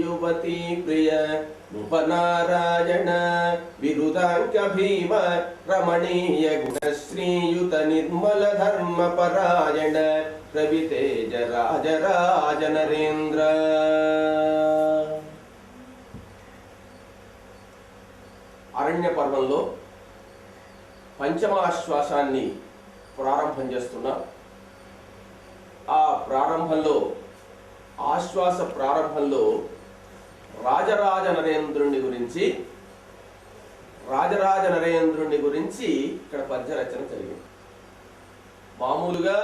युवती प्रिय उपनारायण विरुदांक भीम रमणीय गुणश्रीयुत निर्मल धर्म परायण रवितेज राजराज नरेंद्र। అరణ్య పర్వంలో పంచమాశ్వాసాన్ని ప్రారంభం చేస్తున్నాం. ఆ ప్రారంభంలో ఆశ్వాస ప్రారంభంలో రాజరాజ నరేంద్రుని గురించి ఇక్కడ పద్య రచన జరిగింది. మామూలుగా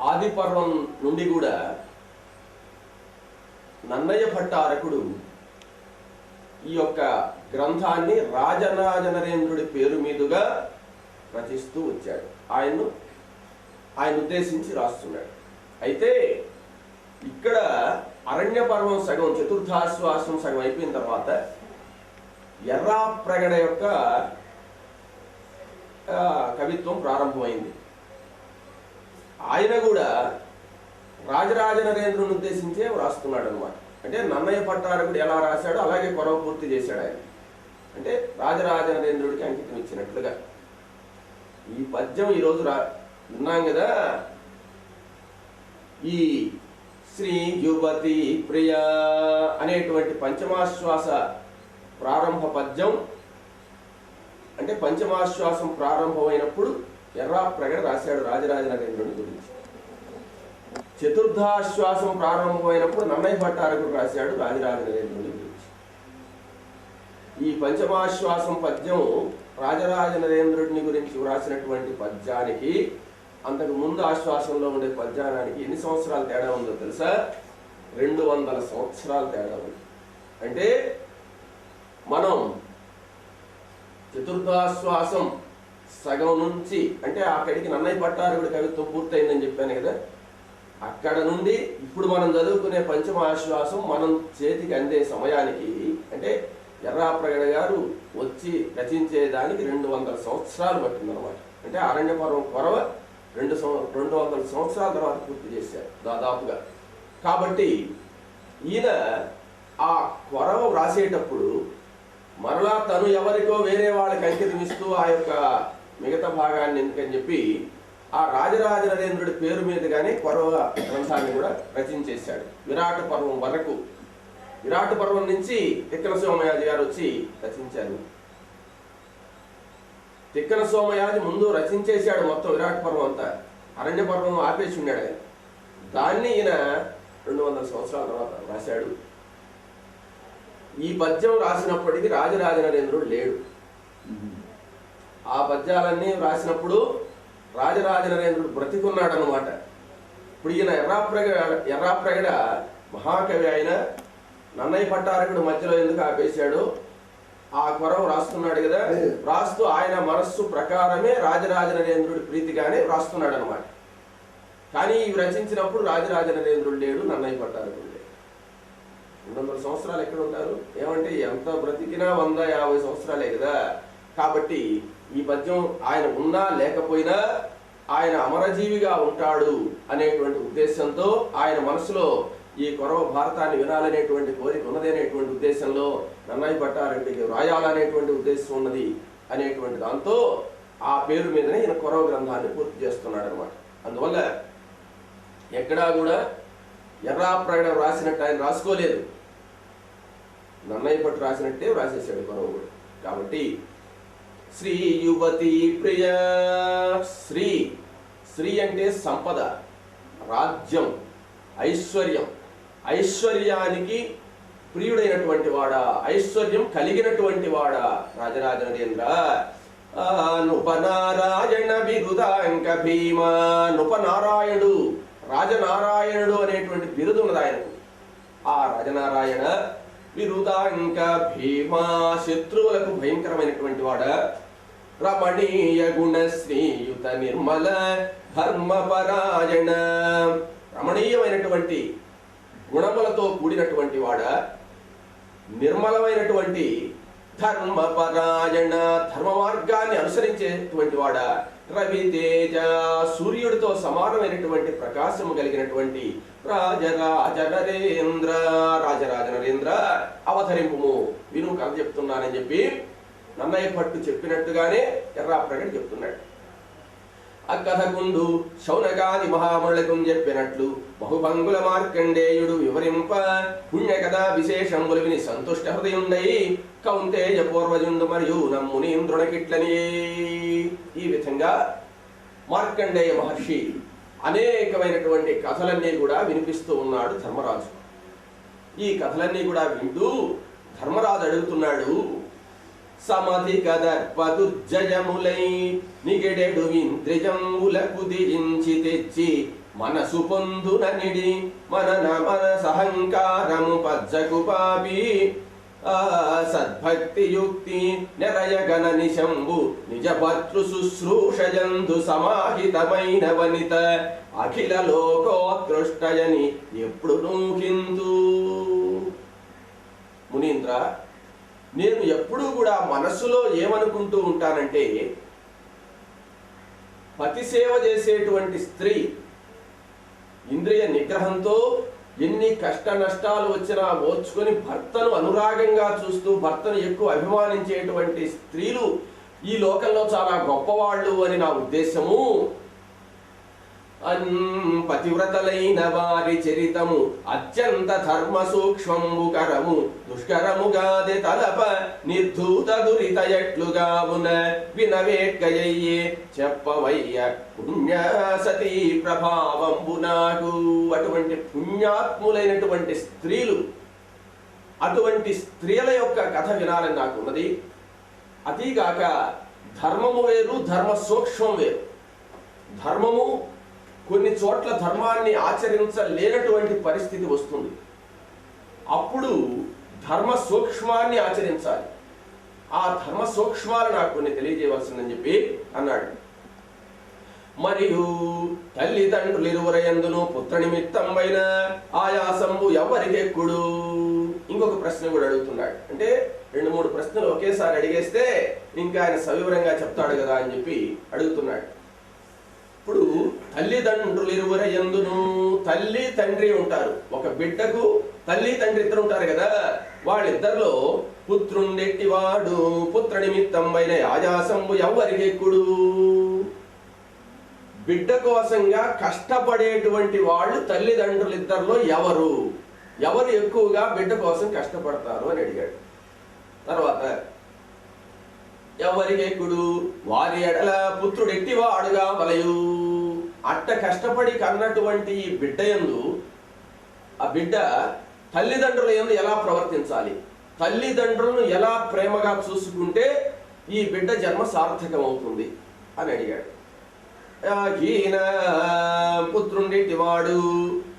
ఆది పర్వం నుండి కూడా నన్నయ్య భట్టారకుడు ఈ యొక్క గ్రంథాన్ని రాజరాజ నరేంద్రుడి పేరు మీదుగా రచిస్తూ వచ్చాడు. ఆయన ఉద్దేశించి రాస్తున్నాడు. అయితే ఇక్కడ అరణ్య పర్వం సగం, చతుర్థాశ్వాసం సగం అయిపోయిన తర్వాత ఎర్రాప్రగడ యొక్క కవిత్వం ప్రారంభమైంది. ఆయన కూడా రాజరాజ నరేంద్రుని ఉద్దేశించే రాస్తున్నాడు అనమాట. అంటే నన్నయ్య భట్టారకుడు ఎలా రాశాడో అలాగే కొరవ పూర్తి చేశాడు ఆయన. అంటే రాజరాజ నరేంద్రుడికి అంకితం ఇచ్చినట్లుగా ఈ పద్యం ఈరోజు విన్నాం కదా. ఈ శ్రీ యువతి ప్రియ అనేటువంటి పంచమాశ్వాస ప్రారంభ పద్యం, అంటే పంచమాశ్వాసం ప్రారంభమైనప్పుడు ఎర్రాప్రగడ రాశాడు రాజరాజ నరేంద్రుని గురించి. చతుర్థాశ్వాసం ప్రారంభమైనప్పుడు నన్నయ్య భట్టారకుడు రాశాడు రాజరాజ నరేంద్రుని గురించి. ఈ పంచమాశ్వాసం పద్యం రాజరాజ నరేంద్రుడిని గురించి వ్రాసినటువంటి పద్యానికి అంతకు ముందు ఆశ్వాసంలో ఉండే పద్యానికి ఎన్ని సంవత్సరాలు తేడా ఉందో తెలుసా? 200 సంవత్సరాలు తేడా ఉంది. అంటే మనం చతుర్థాశ్వాసం సగం నుంచి, అంటే అక్కడికి నన్నయ్య భట్టారకుడి కవిత్వం పూర్తయిందని చెప్పాను కదా, అక్కడ నుండి ఇప్పుడు మనం చదువుకునే పంచమాశ్వాసం మనం చేతికి అందే సమయానికి, అంటే ఎర్రాప్రగడ గారు వచ్చి రచించేదానికి 200 సంవత్సరాలు పట్టిందనమాట. అంటే అరణ్య పర్వం కొరవ 200 సంవత్సరాల తర్వాత పూర్తి చేశారు దాదాపుగా. కాబట్టి ఈయన ఆ కొరవ వ్రాసేటప్పుడు మరలా తను ఎవరికో వేరే వాళ్ళకి అంకితం ఇస్తూ ఆ యొక్క మిగతా భాగాన్ని ఎందుకని చెప్పి ఆ రాజరాజ నరేంద్రుడి పేరు మీదుగానే కొరవ గ్రంథాన్ని కూడా రచించేశాడు. విరాట పర్వం వరకు, విరాట పర్వం నుంచి తిక్కన సోమయాజి గారు వచ్చి రచించారు. తిక్కన సోమయాజి ముందు రచించేశాడు మొత్తం విరాట పర్వం అంతా, అరణ్య పర్వం ఆపేసి ఉన్నాడు ఆయన. దాన్ని ఈయన 200 సంవత్సరాల తర్వాత రాశాడు. ఈ పద్యం రాసినప్పటికీ రాజరాజ నరేంద్రుడు లేడు. ఆ పద్యాలన్నీ రాసినప్పుడు రాజరాజ నరేంద్రుడు బ్రతికున్నాడు అనమాట. ఇప్పుడు ఈయన ఎర్రాప్రగడ మహాకవి ఆయన నన్నయ్య భట్టారకుడు మధ్యలో ఎందుకు ఆపేశాడు? ఆ కొరవ రాస్తున్నాడు కదా, రాస్తూ ఆయన మనస్సు ప్రకారమే రాజరాజ నరేంద్రుడి ప్రీతిగానే రాస్తున్నాడు అనమాట. కానీ ఇవి రచించినప్పుడు రాజరాజ నరేంద్రుడు లేడు, నన్నయ్య భట్టారకుడు లేడు. 200 సంవత్సరాలు ఎక్కడ ఉంటారు? ఏమంటే ఎంత బ్రతికినా 150 సంవత్సరాలే కదా. కాబట్టి ఈ పద్యం ఆయన ఉన్నా లేకపోయినా ఆయన అమరజీవిగా ఉంటాడు అనేటువంటి ఉద్దేశంతో, ఆయన మనసులో ఈ కొరవ భారతాన్ని వినాలనేటువంటి కోరిక ఉన్నదనేటువంటి ఉద్దేశంలో, నన్నయ్య భట్టారకుడికి రాయాలనేటువంటి ఉద్దేశం ఉన్నది అనేటువంటి దాంతో ఆ పేరు మీదనే ఈయన కొరవ గ్రంథాన్ని పూర్తి చేస్తున్నాడు అనమాట. అందువల్ల ఎక్కడా కూడా ఎర్రాప్రగడ రాసినట్టు ఆయన రాసుకోలేదు, నన్నయ్య భట్టు రాసినట్టే రాసేసాడు కొరవ కూడా. కాబట్టి శ్రీ యువతి ప్రియ, శ్రీ శ్రీ అంటే సంపద, రాజ్యం, ఐశ్వర్యం, ఐశ్వర్యానికి ప్రియుడైనటువంటి వాడా, ఐశ్వర్యం కలిగినటువంటి వాడా రాజరాజ నరేంద్ర. నుపనారాయణ బిరుదాంక భీమ, నుపనారాయణుడు, రాజనారాయణుడు అనేటువంటి బిరుదు ఉన్నది ఆయనకు. ఆ రాజనారాయణ బిరుదాంక భీమ, శత్రువులకు భయంకరమైనటువంటి వాడ. రమణీయ గుణశ్రీయుత నిర్మల ధర్మపరాయణ, రమణీయమైనటువంటి గుణములతో కూడినటువంటి వాడ, నిర్మలమైనటువంటి ధర్మపరాయణ ధర్మ మార్గాన్ని అనుసరించేటువంటి వాడా, రవితేజ సూర్యుడితో సమానమైనటువంటి ప్రకాశము కలిగినటువంటి రాజరాజ నరేంద్ర రాజరాజ నరేంద్ర అవతరింపుము, విను కథ చెప్తున్నానని చెప్పి నన్నయ్య పట్టు చెప్పినట్టుగానే ఎర్రాప్రగడ చెప్తున్నాడు. ఆ కథకుండు శౌనకాది మహామునులకు చెప్పినట్లు బహుభంగుల మార్కండేయుడు వివరింప పుణ్యకథ విశేషములు విని సంతుష్ట హృదయుండై కౌంతేయ పూర్వజుండు మరియు నమ్మునీంద్రునకిట్లని. ఈ విధంగా మార్కండేయ మహర్షి అనేకమైనటువంటి కథలన్నీ కూడా వినిపిస్తూ ఉన్నాడు ధర్మరాజు. ఈ కథలన్నీ కూడా వింటూ ధర్మరాజు అడుగుతున్నాడు, సమధిక దర్పదుర్జయములై నిగెడెడు ఇంద్రియముల కుదిరించి తెచ్చి మనసు పొందుననిడి మనన మనసహంకారము పజ్జకు పాపి సద్భక్తి యుక్తి నిరయగణ నిశంబు నిజ భర్తృ శుశ్రూషయందు సమాహితమైన వనిత అఖిల లోకోత్కృష్టయని ఎప్పుడు నూహిందు. మునీంద్ర, నేను ఎప్పుడూ కూడా మనస్సులో ఏమనుకుంటూ ఉంటానంటే, పతి సేవ చేసేటువంటి స్త్రీ ఇంద్రియ నిగ్రహంతో ఎన్ని కష్ట నష్టాలు వచ్చినా ఓర్చుకొని భర్తను అనురాగంగా చూస్తూ భర్తను ఎక్కువ అభిమానించేటువంటి స్త్రీలు ఈ లోకంలో చాలా గొప్పవాళ్ళు అని నా ఉద్దేశము. పతివ్రతలైన వారి చరితము అత్యంత ధర్మ సూక్ష్మంబుకరము దుష్కరముగాది తలప నిర్ధూత దురిత ఎట్లుగావున వినవేక్కయ్యే చెప్పవయ్య పుణ్యసతీ ప్రభావంబు నాకు. అటువంటి పుణ్యాత్ములైనటువంటి స్త్రీలు, అటువంటి స్త్రీల యొక్క కథ వినాలని నాకున్నది. అదీగాక ధర్మము వేరు, ధర్మ సూక్ష్మం వేరు. ధర్మము కొన్ని చోట్ల ధర్మాన్ని ఆచరించలేనటువంటి పరిస్థితి వస్తుంది. అప్పుడు ధర్మ సూక్ష్మాన్ని ఆచరించాలి. ఆ ధర్మ సూక్ష్మాలు నాకు కొన్ని తెలియజేయవలసిందని చెప్పి అన్నాడు. మరియు తల్లిదండ్రులు ఇరువురయందును పుత్ర నిమిత్తమైన ఆయాసంబు ఎవరికెక్కుడు. ఇంకొక ప్రశ్న కూడా అడుగుతున్నాడు. అంటే 2-3 ప్రశ్నలు ఒకేసారి అడిగేస్తే ఇంకా ఆయన సవివరంగా చెప్తాడు కదా అని చెప్పి అడుగుతున్నాడు. ఇప్పుడు తల్లిదండ్రులు ఇరువురయందును, తల్లి తండ్రి ఉంటారు. ఒక బిడ్డకు తల్లి తండ్రి ఇద్దరు ఉంటారు కదా, వాళ్ళిద్దరిలో పుత్రుండెట్టివాడు పుత్ర నిమిత్తమైన ఆయాసంబు ఎవరికెక్కుడు. బిడ్డ కోసంగా కష్టపడేటువంటి వాళ్ళు తల్లిదండ్రులు ఇద్దరిలో ఎవరు ఎక్కువగా బిడ్డ కోసం కష్టపడతారు అని అడిగాడు. తర్వాత ఎవరికెక్కుడు వారి ఎడల పుత్రుడెట్టివాడుగా వలయు. అట్ట కష్టపడి కన్నటువంటి ఈ బిడ్డ యందు, ఆ బిడ్డ తల్లిదండ్రుల యందు ఎలా ప్రవర్తించాలి, తల్లిదండ్రులను ఎలా ప్రేమగా చూసుకుంటే ఈ బిడ్డ జన్మ సార్థకం అవుతుంది అని అడిగాడు. హీన పుత్రుండెట్టివాడు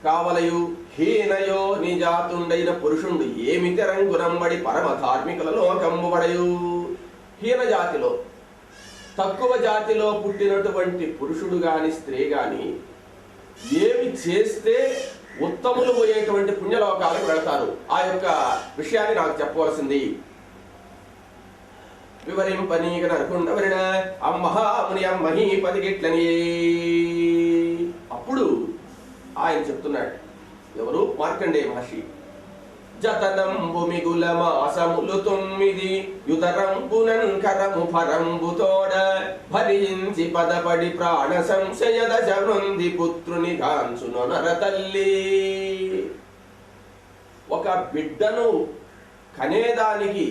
కావలయు హీనయో నిజాతుండైన పురుషుండు ఏమిటి రంగురంబడి పరమ ధార్మికులలో కంబుబడయు. హీన జాతిలో, తక్కువ జాతిలో పుట్టినటువంటి పురుషుడు గాని స్త్రీ గాని ఏమి చేస్తే ఉత్తములు పోయేటువంటి పుణ్యలోకాలకు వెళతారు, ఆ యొక్క విషయాన్ని నాకు చెప్పవలసింది. వివరింపనీక నరకుండవరిన అమ్మహాముని అమ్మహీపతికిట్లని. అప్పుడు ఆయన చెప్తున్నాడు, ఎవరు? మార్కండేయ మహర్షి. జతనంబు మిగుల మాసములు 9 యుతరంబునన్ కరము ఫరంబు తోడ భరించి పదపడి ప్రాణ సంశయ దశ వృంది పుత్రుని గాంచును నరతల్లి. ఒక బిడ్డను కనేదానికి,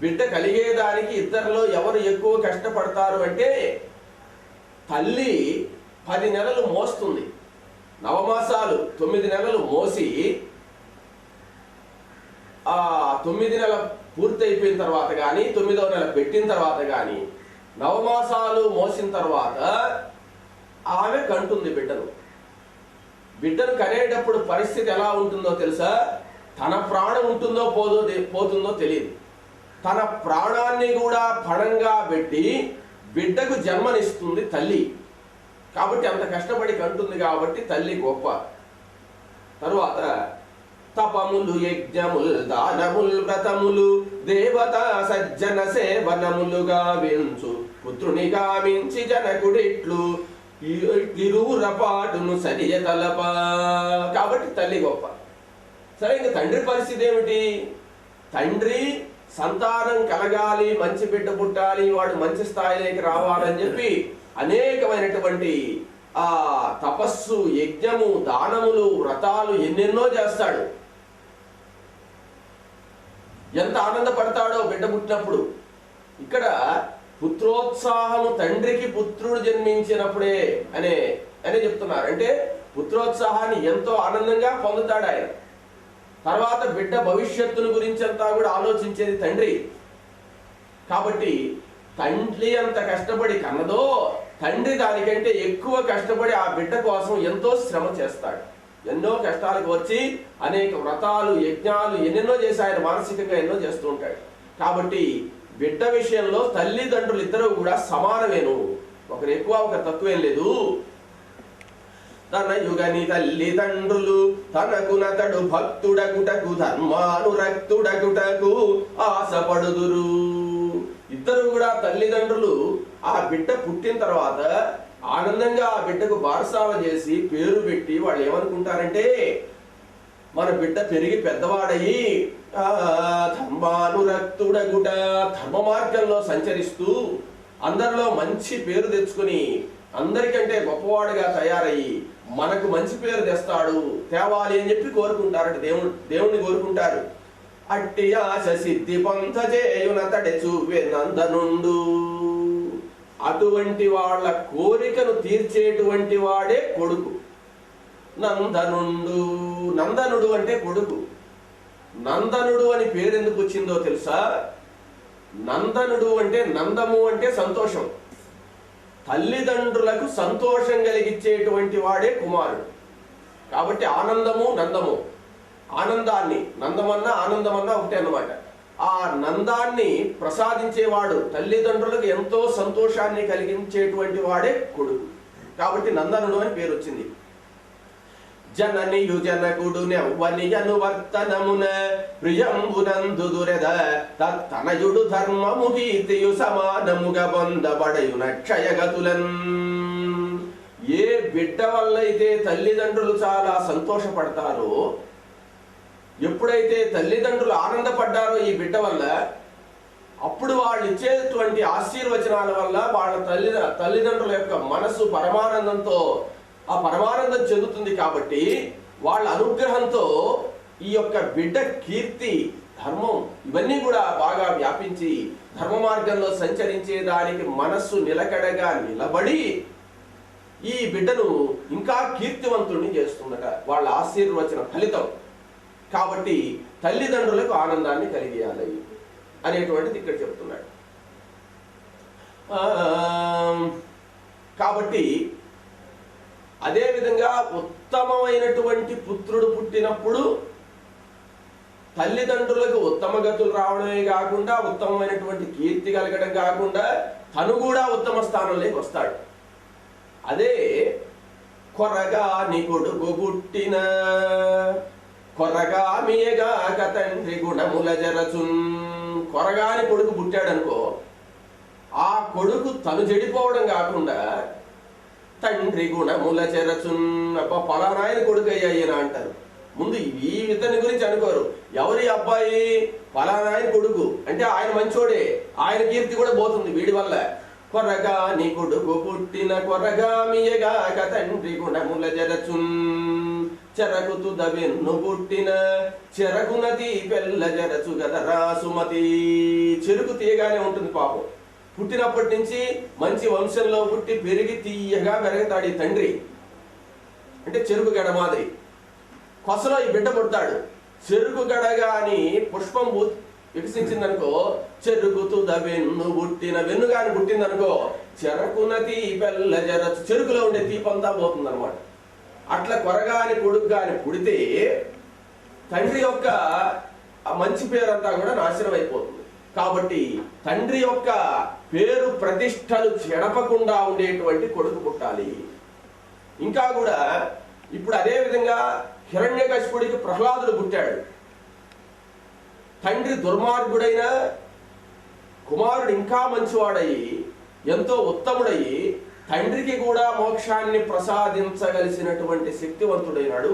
బిడ్డ కలిగేదానికి ఇద్దరిలో ఎవరు ఎక్కువ కష్టపడతారు అంటే, తల్లి 10 నెలలు మోస్తుంది. నవమాసాలు 9 నెలలు మోసి ఆ 9 నెల పూర్తయిపోయిన తర్వాత కానీ 9వ నెల పెట్టిన తర్వాత కానీ నవమాసాలు మోసిన తర్వాత ఆమె కంటుంది బిడ్డను. బిడ్డను కనేటప్పుడు పరిస్థితి ఎలా ఉంటుందో తెలుసా? తన ప్రాణం ఉంటుందో పోతుందో తెలియదు. తన ప్రాణాన్ని కూడా పణంగా పెట్టి బిడ్డకు జన్మనిస్తుంది తల్లి. కాబట్టి అంత కష్టపడి కంటుంది కాబట్టి తల్లి గొప్ప. తరువాత తపం తపములు యజ్ఞముల్ దానముల్ వ్రతములు దేవతా సజ్జన సేవనములుగా వించు పుత్రుని గావించి జనకుడిట్లు ఇరువుర పాటును సరియ తలప. కాబట్టి తల్లి గొప్ప. సరే, ఇంక తండ్రి పరిస్థితి ఏమిటి? తండ్రి సంతానం కలగాలి, మంచి బిడ్డ పుట్టాలి, వాడు మంచి స్థాయిలోకి రావాలని చెప్పి అనేకమైనటువంటి ఆ తపస్సు, యజ్ఞము, దానములు, వ్రతాలు ఎన్నెన్నో చేస్తాడు. ఎంత ఆనందపడతాడో బిడ్డ పుట్టినప్పుడు. ఇక్కడ పుత్రోత్సాహము తండ్రికి పుత్రుడు జన్మించినప్పుడే అనే చెప్తున్నారు. అంటే పుత్రోత్సాహాన్ని ఎంతో ఆనందంగా పొందుతాడు ఆయన. తర్వాత బిడ్డ భవిష్యత్తును గురించి అంతా కూడా ఆలోచించేది తండ్రి. కాబట్టి తండ్రి అంత కష్టపడి కన్నదో, తండ్రి దానికంటే ఎక్కువ కష్టపడి ఆ బిడ్డ కోసం ఎంతో శ్రమ చేస్తాడు. ఎన్నో కష్టాలకు వచ్చి అనేక వ్రతాలు, యజ్ఞాలు ఎన్నెన్నో చేసి ఆయన మానసికంగా ఎన్నో చేస్తూ ఉంటాడు. కాబట్టి బిడ్డ విషయంలో తల్లిదండ్రులు ఇద్దరు కూడా సమానమేను, ఒకరు ఎక్కువ ఒకరు తక్కువేం లేదు. తన యుగని తల్లిదండ్రులు తనకునతడు భక్తుడగుటకు ధర్మానురక్తుడగుటకు ఆశపడుదురు. ఇద్దరు కూడా తల్లిదండ్రులు ఆ బిడ్డ పుట్టిన తర్వాత ఆనందంగా ఆ బిడ్డకు బారసాల చేసి పేరు పెట్టి వాళ్ళు ఏమనుకుంటారంటే, మన బిడ్డ పెరిగి పెద్దవాడయి ధర్మానురక్తుడగుట, ధర్మ మార్గంలో సంచరిస్తూ అందరిలో మంచి పేరు తెచ్చుకుని అందరికంటే గొప్పవాడుగా తయారయ్యి మనకు మంచి పేరు తెస్తాడు, తేవాలి అని చెప్పి కోరుకుంటారట. దేవుణ్ణి కోరుకుంటారు. అట్టి ఆశ సిద్ధి పొంత చేయునతడి చూవే నందనుండు. అటువంటి వాళ్ళ కోరికను తీర్చేటువంటి వాడే కొడుకు. నందనుండు, నందనుడు అంటే కొడుకు. నందనుడు అని పేరు ఎందుకు వచ్చిందో తెలుసా? నందనుడు అంటే నందము అంటే సంతోషం. తల్లిదండ్రులకు సంతోషం కలిగించేటువంటి వాడే కుమారుడు. కాబట్టి ఆనందము, నందము, ఆనందాన్ని, నందమన్నా ఆనందమన్నా ఒకటే అన్నమాట. ఆ నందాన్ని ప్రసాదించేవాడు, తల్లిదండ్రులకు ఎంతో సంతోషాన్ని కలిగించేటువంటి వాడే కొడుకు. కాబట్టి నందనుడు అని పేరు వచ్చింది. జననియు జనకుడు నెవ్వనియను వర్తనమున ప్రియంబునందు దురెద తనయుడు ధర్మము కీర్తియు సమానముగా పొందబడయున క్షయగతులన్. ఏ బిడ్డ వల్ల అయితే తల్లిదండ్రులు చాలా సంతోషపడతారో, ఎప్పుడైతే తల్లిదండ్రులు ఆనందపడ్డారో ఈ బిడ్డ వల్ల, అప్పుడు వాళ్ళు ఇచ్చేటువంటి ఆశీర్వచనాల వల్ల వాళ్ళ తల్లిదండ్రుల యొక్క మనసు పరమానందంతో ఆ పరమానందం చెందుతుంది. కాబట్టి వాళ్ళ అనుగ్రహంతో ఈ యొక్క బిడ్డ కీర్తి, ధర్మం ఇవన్నీ కూడా బాగా వ్యాపించి ధర్మ మార్గంలో సంచరించే దానికి మనస్సు నిలకడగా నిలబడి ఈ బిడ్డను ఇంకా కీర్తివంతుడిని చేస్తుందట వాళ్ళ ఆశీర్వచన ఫలితం. కాబట్టి తల్లిదండ్రులకు ఆనందాన్ని కలిగేయాలి అనేటువంటిది ఇక్కడ చెప్తున్నాడు. కాబట్టి అదేవిధంగా ఉత్తమమైనటువంటి పుత్రుడు పుట్టినప్పుడు తల్లిదండ్రులకు ఉత్తమ గతులు రావడమే కాకుండా, ఉత్తమమైనటువంటి కీర్తి కలగడం కాకుండా తను కూడా ఉత్తమ స్థానంలోకి వస్తాడు. అదే కొరగా నీ కొడుకు పుట్టిన కొరగా మీయగాక తండ్రి గుణముల జరచున్. కొరగాని కొడుకు పుట్టాడనుకో, ఆ కొడుకు తను చెడిపోవడం కాకుండా తండ్రి గుణముల చెరచున్. పలానాయన కొడుకు అయ్యాయన అంటారు. ముందు ఈ ఇతని గురించి అనుకోరు. ఎవరి అబ్బాయి? పలానాయన కొడుకు అంటే ఆయన మంచోడే, ఆయన కీర్తి కూడా పోతుంది వీడి వల్ల. కొరగా నీ కొడుకు పుట్టిన కొరగా మీయగాక తండ్రి గుణముల జరచున్. చెరకుతు దవెన్ను పుట్టిన చెరకునది పెళ్ళ జరచు గదరా సుమతి. చెరుకు తీయగానే ఉంటుంది పాపం. పుట్టినప్పటి నుంచి మంచి వంశంలో పుట్టి పెరిగి తీయగా పెరుగుతాడు ఈ తండ్రి. అంటే చెరుకు గడ మాదిరి కొసలో ఈ బిడ్డ పుడతాడు. చెరుకు గడగా అని పుష్పం వికసించిందనుకో, చెరుకుతు దవెన్ను పుట్టిన, వెన్నుగాని పుట్టిందనుకో చెరకునది పెళ్ళ జరచు, చెరుకులో ఉండే తీపంతా పోతుంది అనమాట. అట్లా కొరగాని కొడుకు గాని పుడితే తండ్రి యొక్క మంచి పేరంతా కూడా నాశనం అయిపోతుంది. కాబట్టి తండ్రి యొక్క పేరు ప్రతిష్టలు చెడపకుండా ఉండేటువంటి కొడుకు పుట్టాలి. ఇంకా కూడా ఇప్పుడు అదే విధంగా హిరణ్యకశిపుడికి ప్రహ్లాదుడు పుట్టాడు. తండ్రి దుర్మార్గుడైన కుమారుడు ఇంకా మంచివాడయి ఎంతో ఉత్తముడయి తండ్రికి కూడా మోక్షాన్ని ప్రసాదించగలిసినటువంటి శక్తివంతుడైనాడు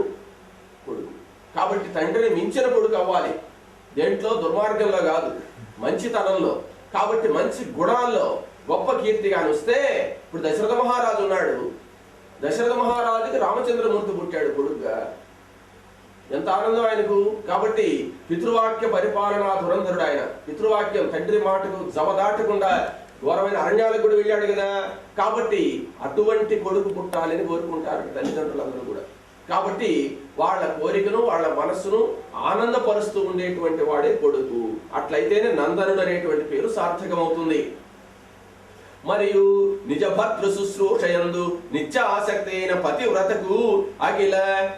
కొడుకు. కాబట్టి తండ్రిని మించిన కొడుకు అవ్వాలి. దేంట్లో? దుర్మార్గంలో కాదు, మంచితనంలో. కాబట్టి మంచి గుణాల్లో గొప్ప కీర్తిగాని వస్తే, ఇప్పుడు దశరథ మహారాజు ఉన్నాడు. దశరథ మహారాజుకి రామచంద్రమూర్తి పుట్టాడు కొడుకుగా. ఎంత ఆనందం ఆయనకు. కాబట్టి పితృవాక్య పరిపాలనా ధురంధరుడు ఆయన. పితృవాక్యం, తండ్రి మాటకు జవదాటకుండా ఘోరమైన అరణ్యాలకు కూడా వెళ్ళాడు కదా. కాబట్టి అటువంటి కొడుకు పుట్టాలని కోరుకుంటారు తల్లిదండ్రులందరూ కూడా. కాబట్టి వాళ్ళ కోరికను, వాళ్ళ మనస్సును ఆనందపరుస్తూ ఉండేటువంటి వాడే కొడుకు. అట్లయితేనే నందనుడు అనేటువంటి పేరు సార్థకమవుతుంది. మరియు నిజ భర్తృ శుశ్రూషయందు నిత్య ఆసక్తి అయిన పతివ్రతకు అఖిల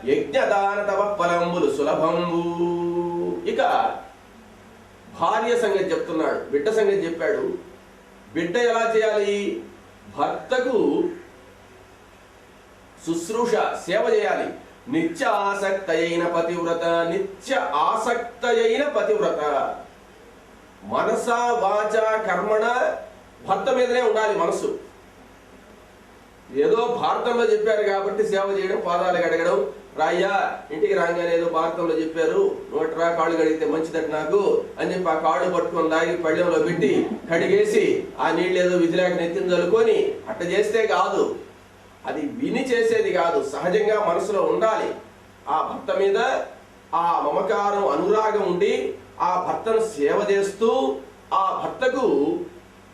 యజ్ఞదాన తవ ఫలంబులు సులభంబు. ఇక భార్య సంగతి చెప్తున్నాడు, బిడ్డ సంగతి చెప్పాడు. బిడ్డ ఎలా చేయాలి? భర్తకు శుశ్రూష, సేవ చేయాలి. నిత్య ఆసక్త అయిన పతివ్రత. నిత్య ఆసక్త అయిన పతివ్రత మనస వాచ కర్మణ భర్త మీదనే ఉండాలి మనసు. ఏదో భారతంలో చెప్పారు కాబట్టి సేవ చేయడం, పాదాలు కడగడం, రాయ్యా ఇంటికి రాగానే ఏదో భారతంలో చెప్పారు, నోటరా కాళ్ళు కడిగితే మంచిదట నాకు అని చెప్పి ఆ కాళ్ళు పట్టుకొని దాగి పళ్ళెంలో పెట్టి కడిగేసి ఆ నీళ్ళు ఏదో విధిలేక నెత్తిని చల్లుకొని అట్ట చేస్తే కాదు. అది విని చేసేది కాదు, సహజంగా మనసులో ఉండాలి. ఆ భర్త మీద ఆ మమకారం, అనురాగం ఉండి ఆ భర్తను సేవ చేస్తూ ఆ భర్తకు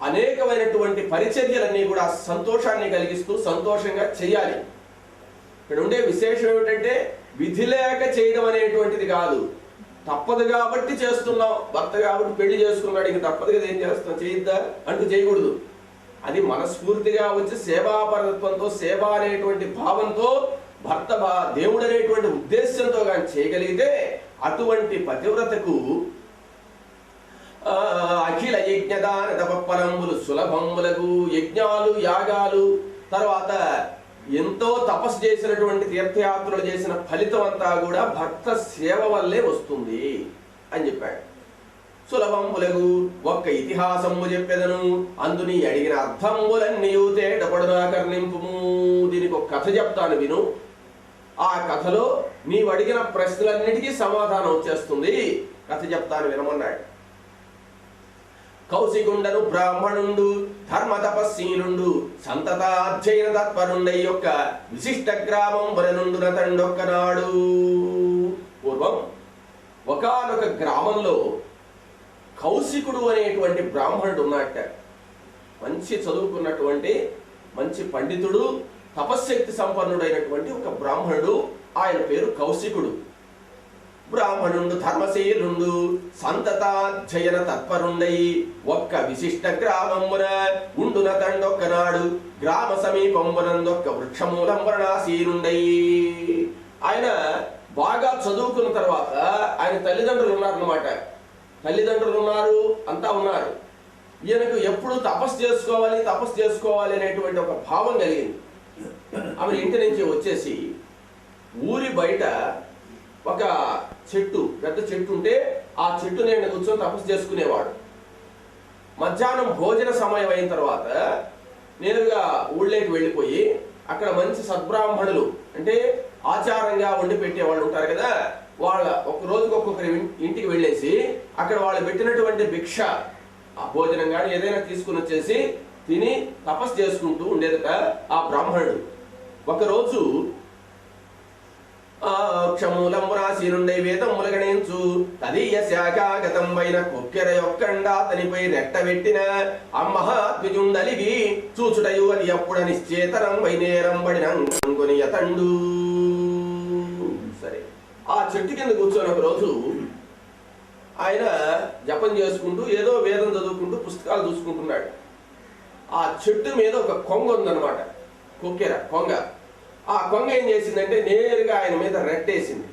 అనేకమైనటువంటి పరిచర్యలన్నీ కూడా సంతోషాన్ని కలిగిస్తూ సంతోషంగా చేయాలి. ఇక్కడ ఉండే విశేషం ఏమిటంటే విధి లేక చేయడం అనేటువంటిది కాదు, తప్పదు కాబట్టి చేస్తున్నాం. భర్త కాబట్టి పెళ్లి చేసుకున్నాడు, ఇంక తప్పదు కదా, ఏం చేస్తాం, చేయొద్దా అంటూ చేయకూడదు. అది మనస్ఫూర్తిగా వచ్చి సేవాపరత్వంతో, సేవ అనేటువంటి భావంతో, భర్త దేవుడు అనేటువంటి ఉద్దేశంతో కానీ చేయగలిగితే అటువంటి పతివ్రతకు అఖిల యజ్ఞదాన తపఫలంబులు సులభములకు. యజ్ఞాలు, యాగాలు, తర్వాత ఎంతో తపస్సు చేసినటువంటి తీర్థయాత్రలు చేసిన ఫలితం అంతా కూడా భర్త సేవ వల్లే వస్తుంది అని చెప్పాడు. సులభంబులకు ఒక్క ఇతిహాసము చెప్పెదను, అందుని అడిగిన అర్థంబులన్నీయు తేటపడునా కర్ణింపుము. దీనికి ఒక కథ చెప్తాను విను. ఆ కథలో నీవు అడిగిన ప్రశ్నలన్నిటికీ సమాధానం వచ్చేస్తుంది. కథ చెప్తాను వినమన్నాడు. కౌశికుండను బ్రాహ్మణుండు, ధర్మ తపస్సీనుండు, సంతత అధ్యయన తత్పరుండై యొక్క విశిష్ట గ్రామం వరనుండున తండొక్కనాడు. పూర్వం ఒకానొక గ్రామంలో కౌశికుడు అనేటువంటి బ్రాహ్మణుడు ఉన్నట్ట. మంచి చదువుకున్నటువంటి మంచి పండితుడు, తపశ్శక్తి సంపన్నుడైనటువంటి ఒక బ్రాహ్మణుడు. ఆయన పేరు కౌశికుడు. బ్రాహ్మణుండు, ధర్మశీలుండు, సంతతాధ్యయన తత్పరుండై ఒక్క విశిష్ట గ్రామమున ఉండున తండొక్కనాడు. గ్రామ సమీపమునందొక్క వృక్షమూలం వర్ణాసీనుండై. ఆయన బాగా చదువుకున్న తర్వాత ఆయన తల్లిదండ్రులు ఉన్నారన్నమాట. తల్లిదండ్రులు ఉన్నారు, అంతా ఉన్నారు. ఈయనకు ఎప్పుడు తపస్సు చేసుకోవాలి అనేటువంటి ఒక భావం కలిగింది. ఆమె ఇంటి నుంచి వచ్చేసి ఊరి బయట ఒక చెట్టు, పెద్ద చెట్టు ఉంటే ఆ చెట్టు నేను కూర్చొని తపస్సు చేసుకునేవాడు. మధ్యాహ్నం భోజన సమయం అయిన తర్వాత నేరుగా ఊళ్ళోకి వెళ్ళిపోయి అక్కడ మంచి సద్బ్రాహ్మణులు, అంటే ఆచారంగా వండి పెట్టే వాళ్ళు ఉంటారు కదా, వాళ్ళ ఒక రోజుకి ఒక్కొక్కరి ఇంటికి వెళ్ళేసి అక్కడ వాళ్ళు పెట్టినటువంటి భిక్ష, ఆ భోజనం కానీ ఏదైనా తీసుకుని వచ్చేసి తిని తపస్సు చేసుకుంటూ ఉండేదట ఆ బ్రాహ్మణుడు. ఒకరోజు క్షమూలంబురాశీనుండై వేదముల గణించు తదీయ శాఖాగతం పైన కొక్కెర యొక్కండా అతనిపై రెట్టబెట్టిన అమ్మహాద్విజుండలిగి చూచుటయు అది అప్పుడ నిశ్చేతనం వైనేరంబడినంకొని అతండు. సరే, ఆ చెట్టు కింద కూర్చొని ఒక రోజు ఆయన జపం చేసుకుంటూ ఏదో వేదం చదువుకుంటూ పుస్తకాలు చూసుకుంటున్నాడు. ఆ చెట్టు మీద ఒక కొంగ ఉందన్నమాట, కొక్కెర కొంగ. ఆ కొంగ ఏం చేసిందంటే నేరుగా ఆయన మీద రెట్టేసింది.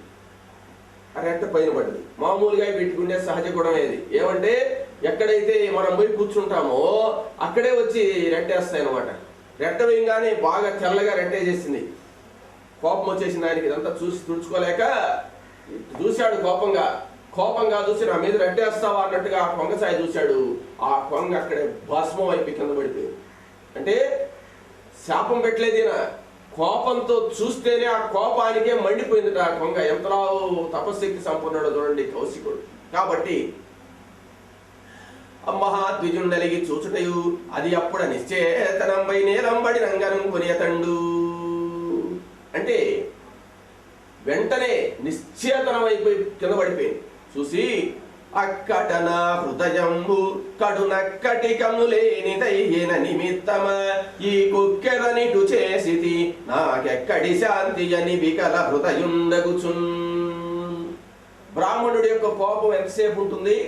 ఆ రెట్ట పైన పడ్డది. మామూలుగా పెట్టుకునే సహజ గుణం ఏది ఏమంటే ఎక్కడైతే మనం పోయి కూర్చుంటామో అక్కడే వచ్చి రెట్టేస్తాయి అనమాట. రెట్ట వేయగానే బాగా తెల్లగా రెట్టేసేసింది. కోపం వచ్చేసింది ఆయనకి. ఇదంతా చూసి తుడుచుకోలేక చూశాడు కోపంగా. కోపంగా చూసి నా మీద రెట్టేస్తావా అన్నట్టుగా ఆ కొంగ సాయి చూశాడు. ఆ కొంగ అక్కడే భస్మం అయిపోయి కింద పడిపోయింది. అంటే శాపం పెట్టలేదినా, కోపంతో చూస్తేనే ఆ కోపానికే మండిపోయింది ఆ కొంగ. ఎంతలా తపశక్తి సంపన్నుడో చూడండి కౌశికుడు. కాబట్టి మహాద్విజుండలిగి చూచుటయు అది అప్పుడు నిశ్చేతనంబై నేలంబడి రంగనం కొనియతండు. అంటే వెంటనే నిశ్చేతనమైపోయి కింద పడిపోయింది. చూసి అక్కట నా హృదయంబు కడునక్కటికములేనిదైన నిమిత్తమ ఈ కుక్కెరనిటు చేసితి నాకెక్కడి శాంతి అని వికల హృదయుండగుచున్. బ్రాహ్మణుడి యొక్క కోపం ఎంతసేపు ఉంటుంది?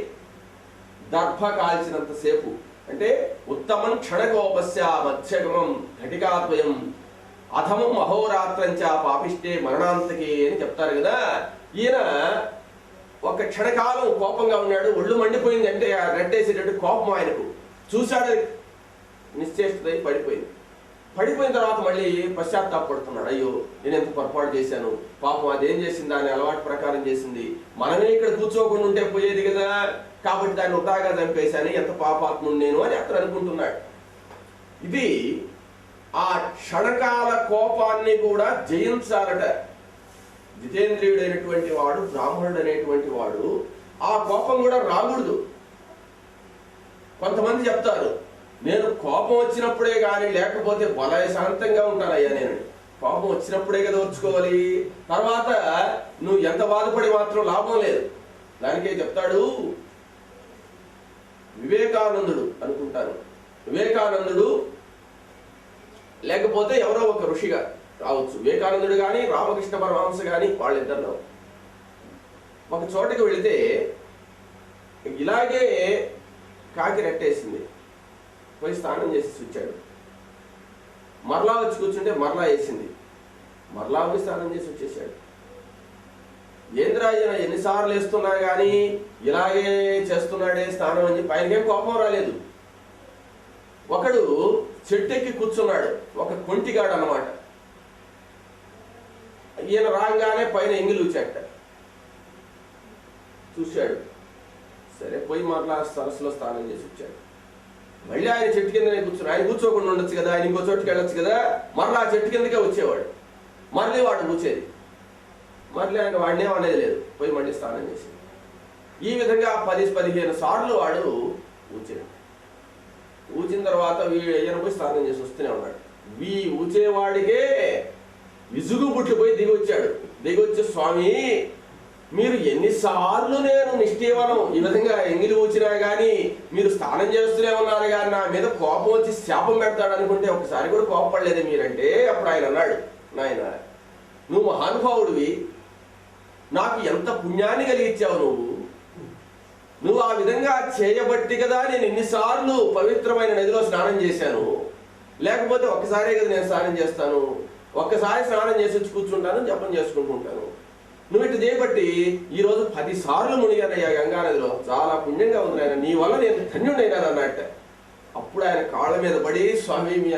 దర్భ కాల్చినంతసేపు. అంటే ఉత్తమం క్షణకోపస్య మత్స్యగమం ఘటికాద్వయం అధమం అహోరాత్రంచ పాపిష్టే మరణాంతకే అని చెప్తారు కదా. ఈయన ఒక క్షణకాలం కోపంగా ఉన్నాడు, ఒళ్ళు మండిపోయింది. అంటే రెట్టేసేటట్టు కోపం ఆయనకు చూశాడు, నిశ్చేష్టదై పడిపోయింది. పడిపోయిన తర్వాత మళ్ళీ పశ్చాత్తాపడుతున్నాడు. అయ్యో నేను ఎంత పొరపాటు చేశాను, పాపం అదేం చేసింది, దాని అలవాటు ప్రకారం చేసింది, మనమే ఇక్కడ కూర్చోకుండా ఉంటే పోయేది కదా, కాబట్టి దాన్ని ఉతాగా చంపేశాను, ఎంత పాపాత్ముడు నేను అని అతను అనుకుంటున్నాడు. ఇది ఆ క్షణకాల కోపాన్ని కూడా జయించాలట. జితేంద్రియుడైనటువంటి వాడు, బ్రాహ్మణుడు అనేటువంటి వాడు ఆ కోపం కూడా రాకూడదు. కొంతమంది చెప్తారు, నేను కోపం వచ్చినప్పుడే కానీ లేకపోతే బలయ శాంతంగా ఉంటానయ్యా. నేను కోపం వచ్చినప్పుడే కదా వచ్చుకోవాలి, తర్వాత నువ్వు ఎంత బాధపడి మాత్రం లాభం లేదు. దానికే చెప్తాడు వివేకానందుడు అనుకుంటాను. వివేకానందుడు లేకపోతే ఎవరో ఒక ఋషిగా రావచ్చు. వివేకానందుడు కానీ రామకృష్ణ పరమహంస కానీ వాళ్ళిద్దరిలో ఒక చోటకి వెళితే ఇలాగే కాకి రెట్టేసింది. పోయి స్నానం చేసి వచ్చాడు. మరలా వచ్చి కూర్చుంటే మరలా వేసింది. మరలా పోయి స్నానం చేసి వచ్చేసాడు. ఏంద్రాజన ఎన్నిసార్లు వేస్తున్నా కానీ ఇలాగే చేస్తున్నాడే స్నానం అని చెప్పి ఆయనకేం కోపం రాలేదు. ఒకడు చెట్టెక్కి కూర్చున్నాడు, ఒక కొంటిగాడు అన్నమాట. ఈయన రాగానే పైన ఎంగిలి వచ్చాట. చూశాడు, సరే పోయి మరలా సరస్సులో స్నానం చేసి వచ్చాడు. మళ్ళీ ఆయన చెట్టు కిందనే కూర్చున్నాడు. ఆయన కూర్చోకుండా ఉండొచ్చు కదా, ఆయన ఇంకో చోటుకి వెళ్ళొచ్చు కదా. మరలా ఆ చెట్టు కిందకే వచ్చేవాడు. మళ్ళీ వాడు కూర్చేది. మళ్ళీ ఆయన వాడినే అనేది లేదు, పోయి మళ్ళీ స్నానం చేసి. ఈ విధంగా 10-15 సార్లు వాడు ఊచాడు. ఊచిన తర్వాత ఈయన పోయి స్నానం చేసి వస్తూనే ఉన్నాడు. ఊచేవాడికే విసుగు పుట్టిపోయి దిగొచ్చాడు. దిగొచ్చి, స్వామి మీరు ఎన్నిసార్లు నేను నిష్ఠీవనం ఈ విధంగా ఎంగిలి ఊచినా కానీ మీరు స్నానం చేస్తూనే ఉన్నారు కానీ నా మీద కోపం వచ్చి శాపం పెడతాడు అనుకుంటే ఒకసారి కూడా కోపపడలేదు మీరంటే. అప్పుడు ఆయన అన్నాడు, నాయన నువ్వు మహానుభావుడివి, నాకు ఎంత పుణ్యాన్ని కలిగించావు నువ్వు ఆ విధంగా చేయబట్టి కదా నేను ఇన్నిసార్లు పవిత్రమైన నదిలో స్నానం చేశాను. లేకపోతే ఒక్కసారే కదా నేను స్నానం చేస్తాను, ఒక్కసారి స్నానం చేసి వచ్చి కూర్చుంటాను, జపం చేసుకుంటుంటాను. నువ్వు ఇటు చేయబట్టి ఈరోజు 10 సార్లు మునిగానయ్యా గంగా నదిలో, చాలా పుణ్యంగా ఉంది ఆయన, నీ వల్ల నేను ధన్యుడైనాను అన్నట్ట. అప్పుడు ఆయన కాళ్ళ మీద పడి, స్వామి మీ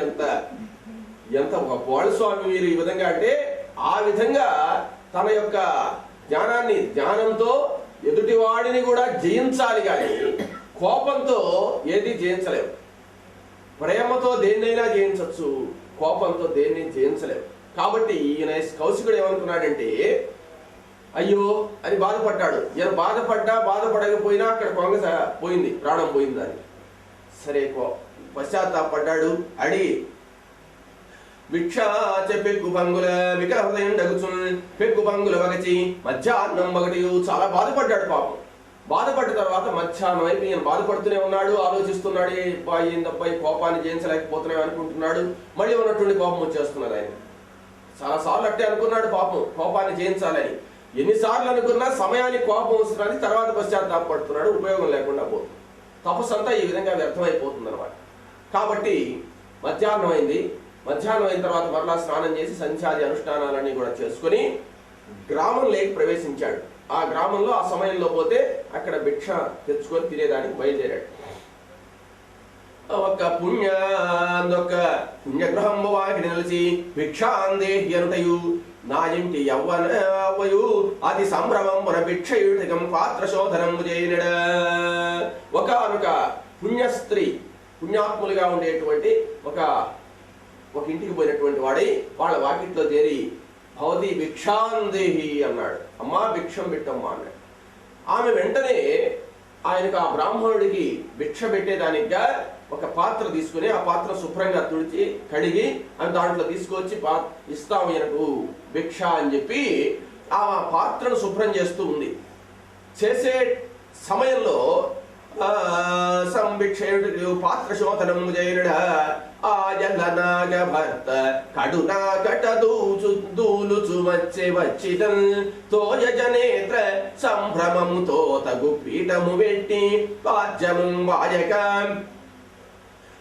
ఎంత గొప్పవాళ్ళు స్వామి మీరు ఈ విధంగా అంటే. ఆ విధంగా తన యొక్క జ్ఞానంతో ఎదుటివాడిని కూడా జయించాలి, కానీ కోపంతో ఏది జయించలేవు. ప్రేమతో దేన్నైనా జయించవచ్చు, కోపంతో దేన్ని జయించలేవు. కాబట్టి ఈయన కౌశికుడు ఏమనుకున్నాడంటే, అయ్యో అని బాధపడ్డాడు. ఈయన బాధపడకపోయినా అక్కడ కొంగ పోయింది, ప్రాణం పోయింది అని. సరే పశ్చాత్తాపడ్డాడు. అడిగి భిక్షాచ పెగ్గు పంగుల వికహృదయం డగుచున్ పెగ్గు పంగుల వగచి మధ్యాహ్నం ఒకటి. చాలా బాధపడ్డాడు పాపం. బాధపడ్డ తర్వాత మధ్యాహ్నం అయిపోయి ఈయన బాధపడుతూనే ఉన్నాడు, ఆలోచిస్తున్నాడు, ఏందబ్బాయి కోపాన్ని జయించలేకపోతున్నాం అనుకుంటున్నాడు. మళ్ళీ ఉన్నటువంటి కోపం వచ్చేస్తున్నది ఆయన. చాలాసార్లు అట్టే అనుకున్నాడు పాపం కోపాన్ని జయించాలని. ఎన్నిసార్లు అనుకున్నా సమయానికి కోపం వస్తున్నది, తర్వాత పశ్చాత్తాపడుతున్నాడు, ఉపయోగం లేకుండా పోతుంది. తపస్సు అంతా ఈ విధంగా వ్యర్థమైపోతుంది అన్నమాట. కాబట్టి మధ్యాహ్నం అయింది. మధ్యాహ్నం అయిన తర్వాత మరలా స్నానం చేసి సంధ్యాది అనుష్ఠానాలన్నీ కూడా చేసుకుని గ్రామంలోకి ప్రవేశించాడు. ఆ గ్రామంలో ఆ సమయంలో పోతే అక్కడ భిక్ష తెచ్చుకొని తినేదానికి బయలుదేరాడు. ఒక పుణ్యగృహంబు వాకిడి నిలిచి భిక్షాందేహి అనుటయు నా ఇంటి యవ్వనవయు అతి సంభ్రమమున భిక్షయుటకం పాత్రశోధనము చేయనడ. ఒకనొక పుణ్యస్త్రీ, పుణ్యాత్ములుగా ఉండేటువంటి ఒక ఇంటికి పోయినటువంటి వాడై వాళ్ళ వాకిట్లో చేరి భవతి భిక్షాందేహి అన్నాడు. అమ్మా భిక్షం పెట్టమ్మా అన్నాడు. ఆమె వెంటనే ఆయనకు ఆ బ్రాహ్మణుడికి భిక్ష పెట్టేదానిగా ఒక పాత్ర తీసుకుని ఆ పాత్ర శుభ్రంగా తుడిచి కడిగి అని దాంట్లో తీసుకొచ్చి ఇస్తాము ఈయనకు భిక్ష అని చెప్పి ఆ పాత్రను శుభ్రం చేస్తూ ఉంది. చేసే సమయంలో సంభిక్షయుడు పాత్ర శోధనము చేయనుడ ఆయలనాగ భర్త కడునా కటదూలుచు వచ్చిదన్ తోయజనేత్ర సంభ్రమముతో తగు పీఠము వెట్టి పాద్యము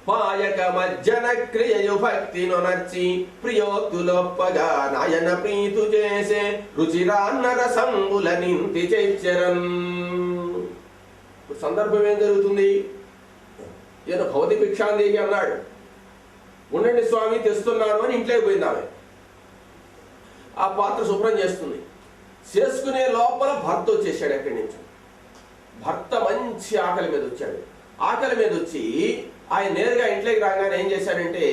పాయక మజ్జన క్రియయు భక్తి నొనర్చి ప్రియోక్తులొప్పగా నాయన ప్రీతు చేసే రుచిరాన్నర సంబుల నింతి చెచ్చరన్. సందర్భం ఏం జరుగుతుంది? ఈయన భవతి భిక్షాందేహి అన్నాడు. ఉండండి స్వామి తెస్తున్నాను అని ఇంట్లోకి పోయింది ఆమె. ఆ పాత్ర శుభ్రం చేస్తుంది. చేసుకునే లోపల భర్త వచ్చేసాడు ఎక్కడి నుంచి. భర్త మంచి ఆకలి మీద వచ్చాడు. ఆకలి మీద వచ్చి ఆయన నేరుగా ఇంట్లోకి రాగానే ఏం చేశాడంటే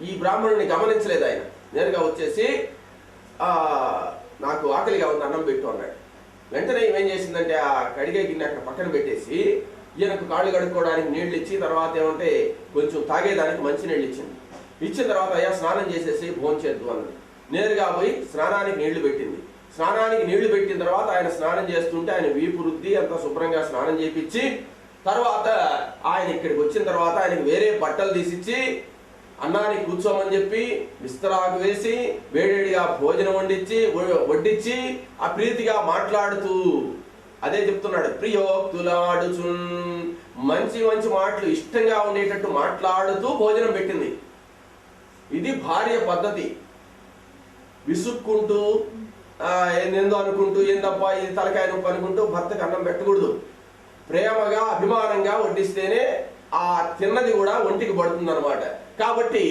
ఈ బ్రాహ్మణుని గమనించలేదు. ఆయన నేరుగా వచ్చేసి నాకు ఆకలిగా ఉంది అన్నం పెట్టు అన్నాడు. వెంటనే ఏం చేసిందంటే ఆ కడిగే గిన్నె అక్కడ పక్కన పెట్టేసి ఈయనకు కాళ్ళు కడుక్కోవడానికి నీళ్లు ఇచ్చి తర్వాత ఏమంటే కొంచెం తాగేదానికి మంచి నీళ్ళు ఇచ్చింది. ఇచ్చిన తర్వాత అయ్యా స్నానం చేసేసి భోంచేద్దు అన్నది. నేరుగా పోయి స్నానానికి నీళ్లు పెట్టింది. స్నానానికి నీళ్లు పెట్టిన తర్వాత ఆయన స్నానం చేస్తుంటే ఆయన వీపు రుద్ది అంతా శుభ్రంగా స్నానం చేయించి తర్వాత ఆయన ఇక్కడికి వచ్చిన తర్వాత ఆయనకి వేరే బట్టలు తీసిచ్చి అన్నానికి కూర్చోమని చెప్పి విస్తరాకు వేసి వేడిగా భోజనం వడ్డించి ఆ ప్రీతిగా మాట్లాడుతూ అదే చెప్తున్నాడు. ప్రియోక్తులాడుచు మంచి మంచి మాటలు ఇష్టంగా ఉండేటట్టు మాట్లాడుతూ భోజనం పెట్టింది. ఇది భార్య పద్ధతి. విసుక్కుంటూ ఏందో అనుకుంటూ ఏందబ్బా ఇది తలకాయ నొప్పి అనుకుంటూ భర్తకు అన్నం పెట్టకూడదు. ప్రేమగా అభిమానంగా వడ్డిస్తేనే ఆ తిన్నది కూడా ఒంటికి పడుతుంది అనమాట. కాబట్టి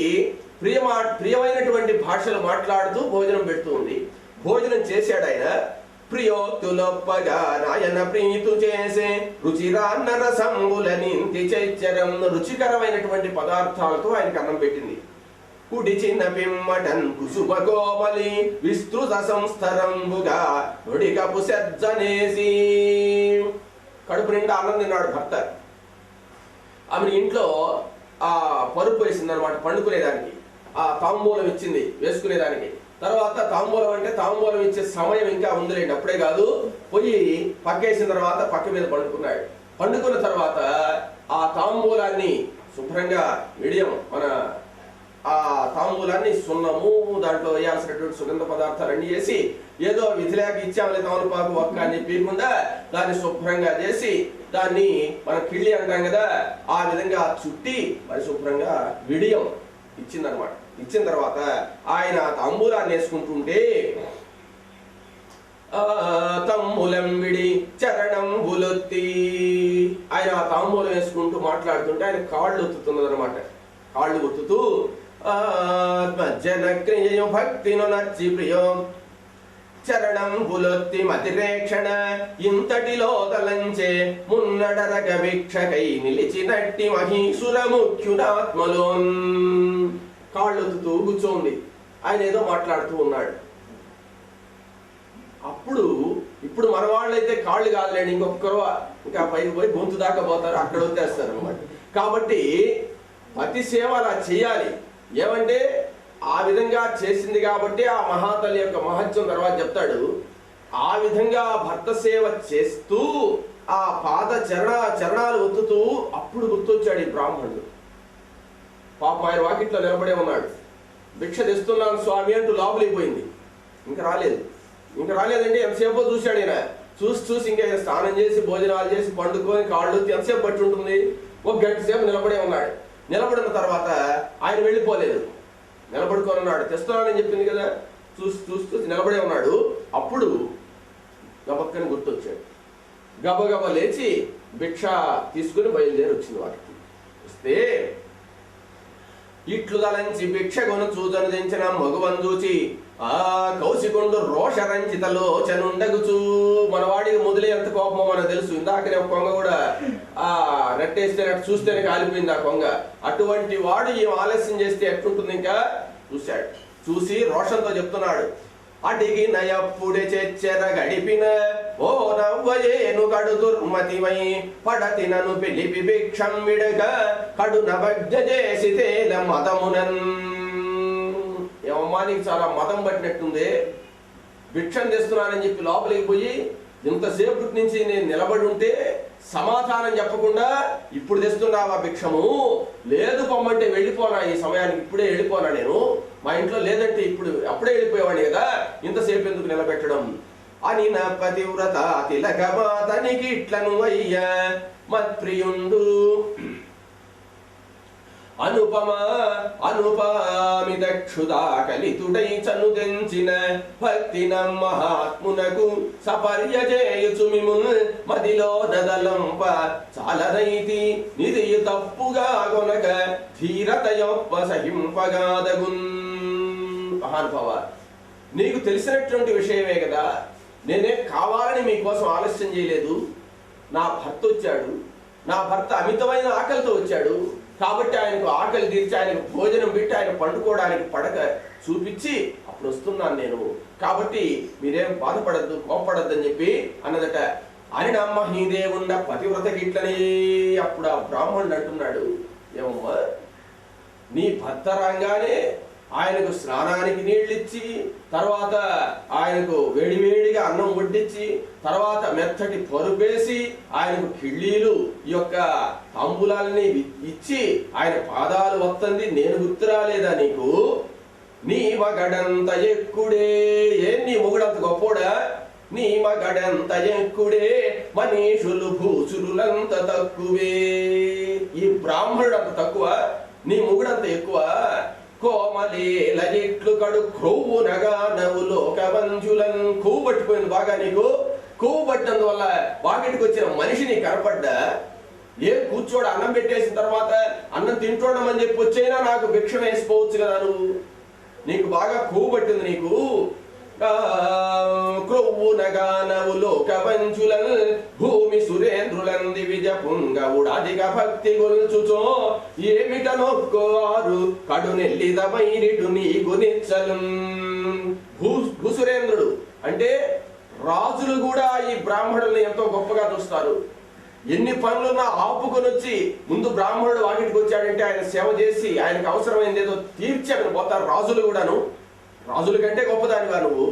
ప్రియమైనటువంటి భాషలు మాట్లాడుతూ భోజనం పెడుతూ ఉంది. భోజనం చేశాడు ఆయన. ప్రియోక్తులొప్పగా నాయన ప్రీతు చేసే రుచిరాన్నర సంబుల నింతి చైచ్చరం. రుచికరమైనటువంటి పదార్థాలతో ఆయనకు అన్నం పెట్టింది. కుడి చిన్న పిమ్మటన్ కుసుమ కోమలి విస్తృత సంస్థరంబుగా నొడికపు సజ్జనేసి. కడుపు నిండా అన్నం తిన్నాడు భర్త. ఆమె ఇంట్లో ఆ పరుపు వేసింది అనమాట పండుకునేదానికి. ఆ తాంబూలం ఇచ్చింది వేసుకునేదానికి. తర్వాత తాంబూలం అంటే తాంబూలం ఇచ్చే సమయం ఇంకా ఉందిలేండి, అప్పుడే కాదు. పోయి పక్కేసిన తర్వాత పక్క మీద పండుకున్నాడు. పండుకున్న తర్వాత ఆ తాంబూలాన్ని శుభ్రంగా మన ఆ తాంబూలాన్ని సున్నము దాంట్లో వేయాల్సినటువంటి సుగంధ పదార్థాలన్నీ వేసి ఏదో విధిలేక ఇచ్చామలే తమలపాకు ఒక్క అని పీకుండా దాన్ని శుభ్రంగా చేసి దాన్ని మన కిళ్ళి అంటాం కదా ఆ విధంగా చుట్టి మరి శుభ్రంగా విడియం ఇచ్చిందనమాట. ఇచ్చిన తర్వాత ఆయన తాంబూలాన్ని వేసుకుంటుంటే తమ్ములం విడి చరణం బులొత్తి ఆయన ఆ తాంబూలం వేసుకుంటూ మాట్లాడుతుంటే ఆయన కాళ్ళు ఒత్తుతున్నది అనమాట. కాళ్ళు ఒత్తుతూ జనక్రియ భక్తిను నచ్చి ప్రియం చరణం బులొత్తి మతిరేక్షణ ఇంతటిలో తలంచే మున్నడరగ భిక్షకై నిలిచినట్టి మహీసుర ముఖ్యుడాత్మలోన్. కాళ్ళొత్తుతూ కూర్చోంది. ఆయన ఏదో మాట్లాడుతూ ఉన్నాడు. ఇప్పుడు మన వాళ్ళైతే కాళ్ళు కాదులేండి, ఇంకొకరు ఇంకా పైకి పోయి గొంతు దాకా పోతారు, అక్కడ వచ్చేస్తారు అనమాట. కాబట్టి పతి సేవ అలా చేయాలి. ఏమంటే ఆ విధంగా చేసింది కాబట్టి ఆ మహాతల్లి యొక్క మహత్యం తర్వాత చెప్తాడు. ఆ విధంగా భర్త సేవ చేస్తూ ఆ పాద చరణాలు ఒత్తుతూ అప్పుడు గుర్తొచ్చాడు ఈ బ్రాహ్మణుడు. పాపం ఆయన వాకిట్లో నిలబడే ఉన్నాడు. భిక్ష తెస్తున్నాను స్వామి అంటూ లోపలికి పోయింది. ఇంకా రాలేదంటే ఎంతసేపో చూశాడు ఈయన. చూసి ఇంకా స్నానం చేసి భోజనాలు చేసి పండుకొని కాళ్ళు ఎంతసేపు పట్టి ఉంటుంది. ఒక గంట సేపు నిలబడే ఉన్నాడు. నిలబడిన తర్వాత ఆయన వెళ్ళిపోలేదు, నిలబడుకొని ఉన్నాడు. తెస్తున్నానని చెప్పింది కదా, చూసి నిలబడే ఉన్నాడు. అప్పుడు గబక్కని గుర్తొచ్చాడు. గబగబ లేచి భిక్ష తీసుకుని బయలుదేరి వచ్చింది వాటికి. వస్తే ఇట్లు తలంచి భిక్ష కొను చూదను దించిన మగువను చూచి ఆ కౌశికుండు రోషరంజితలోచనుండగుచు, మనవాడికి మొదలే ఎంత కోపమో మనకు తెలుసు. ఇందాకనే ఒక కొంగ కూడా ఆ రెట్టేస్తే చూస్తేనే కాలిపోయింది ఆ కొంగ. అటువంటి వాడు ఈ ఆలస్యం చేస్తే ఎట్లుంటుంది ఇంకా చూశాడు. చూసి రోషంతో చెప్తున్నాడు, అడిగి నయప్పుడే చెచ్చెర గడిపిన ఓ నవ్వయేను కడు దుర్మతివై పడతి నను పిలిపి భిక్షం విడగ కడు నవజ్ఞ చేసి తేల మతమునన్. ఏమమ్మా నీకు చాలా మతం పట్టినట్టుంది, భిక్షం తెస్తున్నానని చెప్పి లోపలికి పోయి ఇంతసేపటి నుంచి నేను నిలబడి ఉంటే సమాధానం చెప్పకుండా ఇప్పుడు తెస్తున్నావా భిక్షము? లేదు పొమ్మంటే వెళ్ళిపోనా, ఈ సమయానికి ఇప్పుడే వెళ్ళిపోనా, నేను మా ఇంట్లో లేదంటే ఇప్పుడు అప్పుడే వెళ్ళిపోయేవాడిని కదా, ఇంతసేపు ఎందుకు నిలబెట్టడం అని నా పతివ్రత తిలకమాతనికి ఇట్లను అయ్యా మత్ప్రియుండు అనుపామిత క్షుదా కలితుడై చనుదెంచిన భక్తిన మహాత్మునకు సపర్యజేయుచు మిముల్ మదిలో నదలంప చాలరైతి నిధియు తప్పుగా గొనక ధీరతయొప్ప సహింపగాదగున్. మహానుభావ, నీకు తెలిసినటువంటి విషయమే కదా, నేనే కావాలని మీకోసం ఆలస్యం చేయలేదు. నా భర్త వచ్చాడు, నా భర్త అమితమైన ఆకలితో వచ్చాడు కాబట్టి ఆయనకు ఆకలి తీర్చి ఆయనకు భోజనం పెట్టి ఆయన పండుకోవడానికి పడక చూపించి అప్పుడు వస్తున్నాను నేను, కాబట్టి మీరేం బాధపడద్దు కోపడద్దు అని చెప్పి అన్నదట. అని నమ్మ హీదేవుండ పతివ్రతకి ఇట్లనే. అప్పుడు ఆ బ్రాహ్మణుడు అంటున్నాడు, ఏమమ్మా నీ భర్త రాగానే ఆయనకు స్నానానికి నీళ్ళిచ్చి, తర్వాత ఆయనకు వేడివేడిగా అన్నం వడ్డించి, తర్వాత మెత్తటి పరుపేసి ఆయనకు కిళ్ళీలు ఈ యొక్క తాంబూలాలని ఇచ్చి ఆయన పాదాలు వత్తంది నేను గుర్తురాలేదా నీకు? నీ మగడంత ఎక్కుడే, నీ మొగుడంత గొప్పోడా? నీ మగడంత ఎక్కుడే మనీషులు భూసురులంత తక్కువే. ఈ బ్రాహ్మణుడు అంత తక్కువ, నీ మొగుడంత ఎక్కువ. కోమలీల ఇట్లు కడు క్రొవ్వునగా నవ్వు లోకవంజులను. కొవ్వు పట్టిపోయింది బాగా నీకు. కొవ్వు పట్టినందువల్ల వాకిటికి వచ్చిన మనిషి నీకు కనపడ్డా? ఏం కూర్చోడు, అన్నం పెట్టేసిన తర్వాత అన్నం తింటోడమని చెప్పి వచ్చైనా నాకు భిక్ష వేసిపోవచ్చు కదా నువ్వు. నీకు బాగా కొవ్వు పట్టింది నీకు. క్రొవ్వునగా నవ్వు లోకవంజులను భూమి సురేంద్రులం దివిజ పుంగవుడాదిక భక్తి గొల్చుచో ఏమిట నొక్కోవారు కడు నెల్లిద వైరిటు నీకు నిచ్చలు. భూసురేంద్రుడు అంటే రాజులు కూడా ఈ బ్రాహ్మణుల్ని ఎంతో గొప్పగా చూస్తారు. ఎన్ని పనులున్నా ఆపుకొని వచ్చి ముందు బ్రాహ్మణుడు వాకిటికి వచ్చాడంటే ఆయన సేవ చేసి ఆయనకు అవసరమైంది ఏదో తీర్చి అక్కడ పోతారు రాజులు కూడాను. రాజుల కంటే గొప్పదానిగా నువ్వు.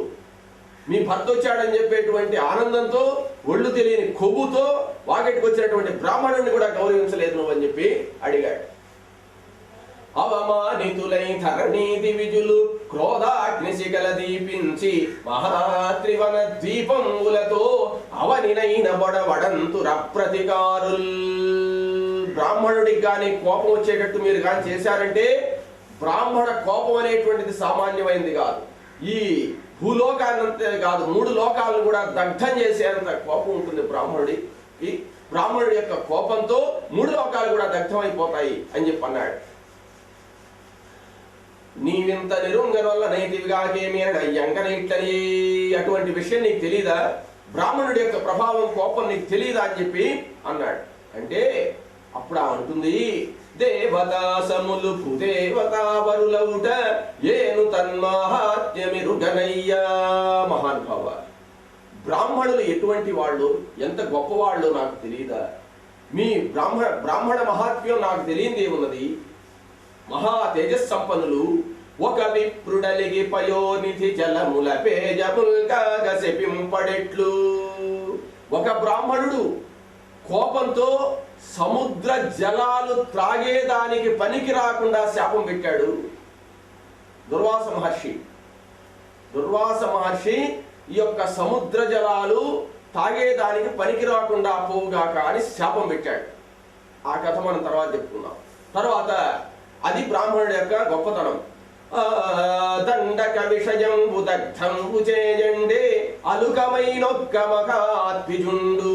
మీ భర్త వచ్చాడని చెప్పేటువంటి ఆనందంతో ఒళ్ళు తెలియని కొవ్వుతో వాకిటికి వచ్చినటువంటి బ్రాహ్మణుడిని కూడా గౌరవించలేదు నువ్వు అని చెప్పి అడిగాడు. అవమానితులై ధరణీతి విజులు క్రోధాగ్నిశిఖల దీపించి మహాత్రివన ద్వీపములతో అవనినైన బొడవడంతు రప్రతికారుల్. బ్రాహ్మణుడికి కానీ కోపం వచ్చేటట్టు మీరు కానీ చేశారంటే బ్రాహ్మణ కోపం అనేటువంటిది సామాన్యమైనది కాదు. ఈ భూలోకాన్నంతే కాదు, 3 లోకాలను కూడా దగ్ధం చేసేంత కోపం ఉంటుంది బ్రాహ్మణుడికి. బ్రాహ్మణుడి యొక్క కోపంతో 3 లోకాలు కూడా దగ్ధమైపోతాయి అని చెప్పి అన్నాడు. నీవింత నిరుంగన వల్ల నైతివిగాకేమి అయ్యంకనైట్లని. అటువంటి విషయం నీకు తెలీదా? బ్రాహ్మణుడి యొక్క ప్రభావం కోపం నీకు తెలీదా అని చెప్పి అన్నాడు. అంటే అప్పుడు అంటుంది, దేవదాసములు భూదేవతావరులవుట ఏను తన్మాహాత్మ్యమిరుగనయ్యా. మహానుభావ, బ్రాహ్మణులు ఎటువంటి వాళ్ళు, ఎంత గొప్పవాళ్ళు నాకు తెలియదా? మీ బ్రాహ్మణ మహాత్మ్యం నాకు తెలియంది ఏమున్నది? మహా తేజస్సంపన్నులు. ఒక విప్రుడలిగి పయోనిధి జలముల పేజముల్గాగ శపింపడెట్లు. ఒక బ్రాహ్మణుడు కోపంతో సముద్ర జలాలు త్రాగేదానికి పనికి రాకుండా శాపం పెట్టాడు. దుర్వాస మహర్షి ఈ యొక్క సముద్ర జలాలు తాగేదానికి పనికి రాకుండా పోవుగాక అని శాపం పెట్టాడు. ఆ కథ మనం తర్వాత చెప్పుకుందాం. తర్వాత అది బ్రాహ్మణుడి యొక్క గొప్పతనం. దండక విషయంబు దగ్ధంబు చేయండే అలుకమైనొక్క మహాద్విజుండు.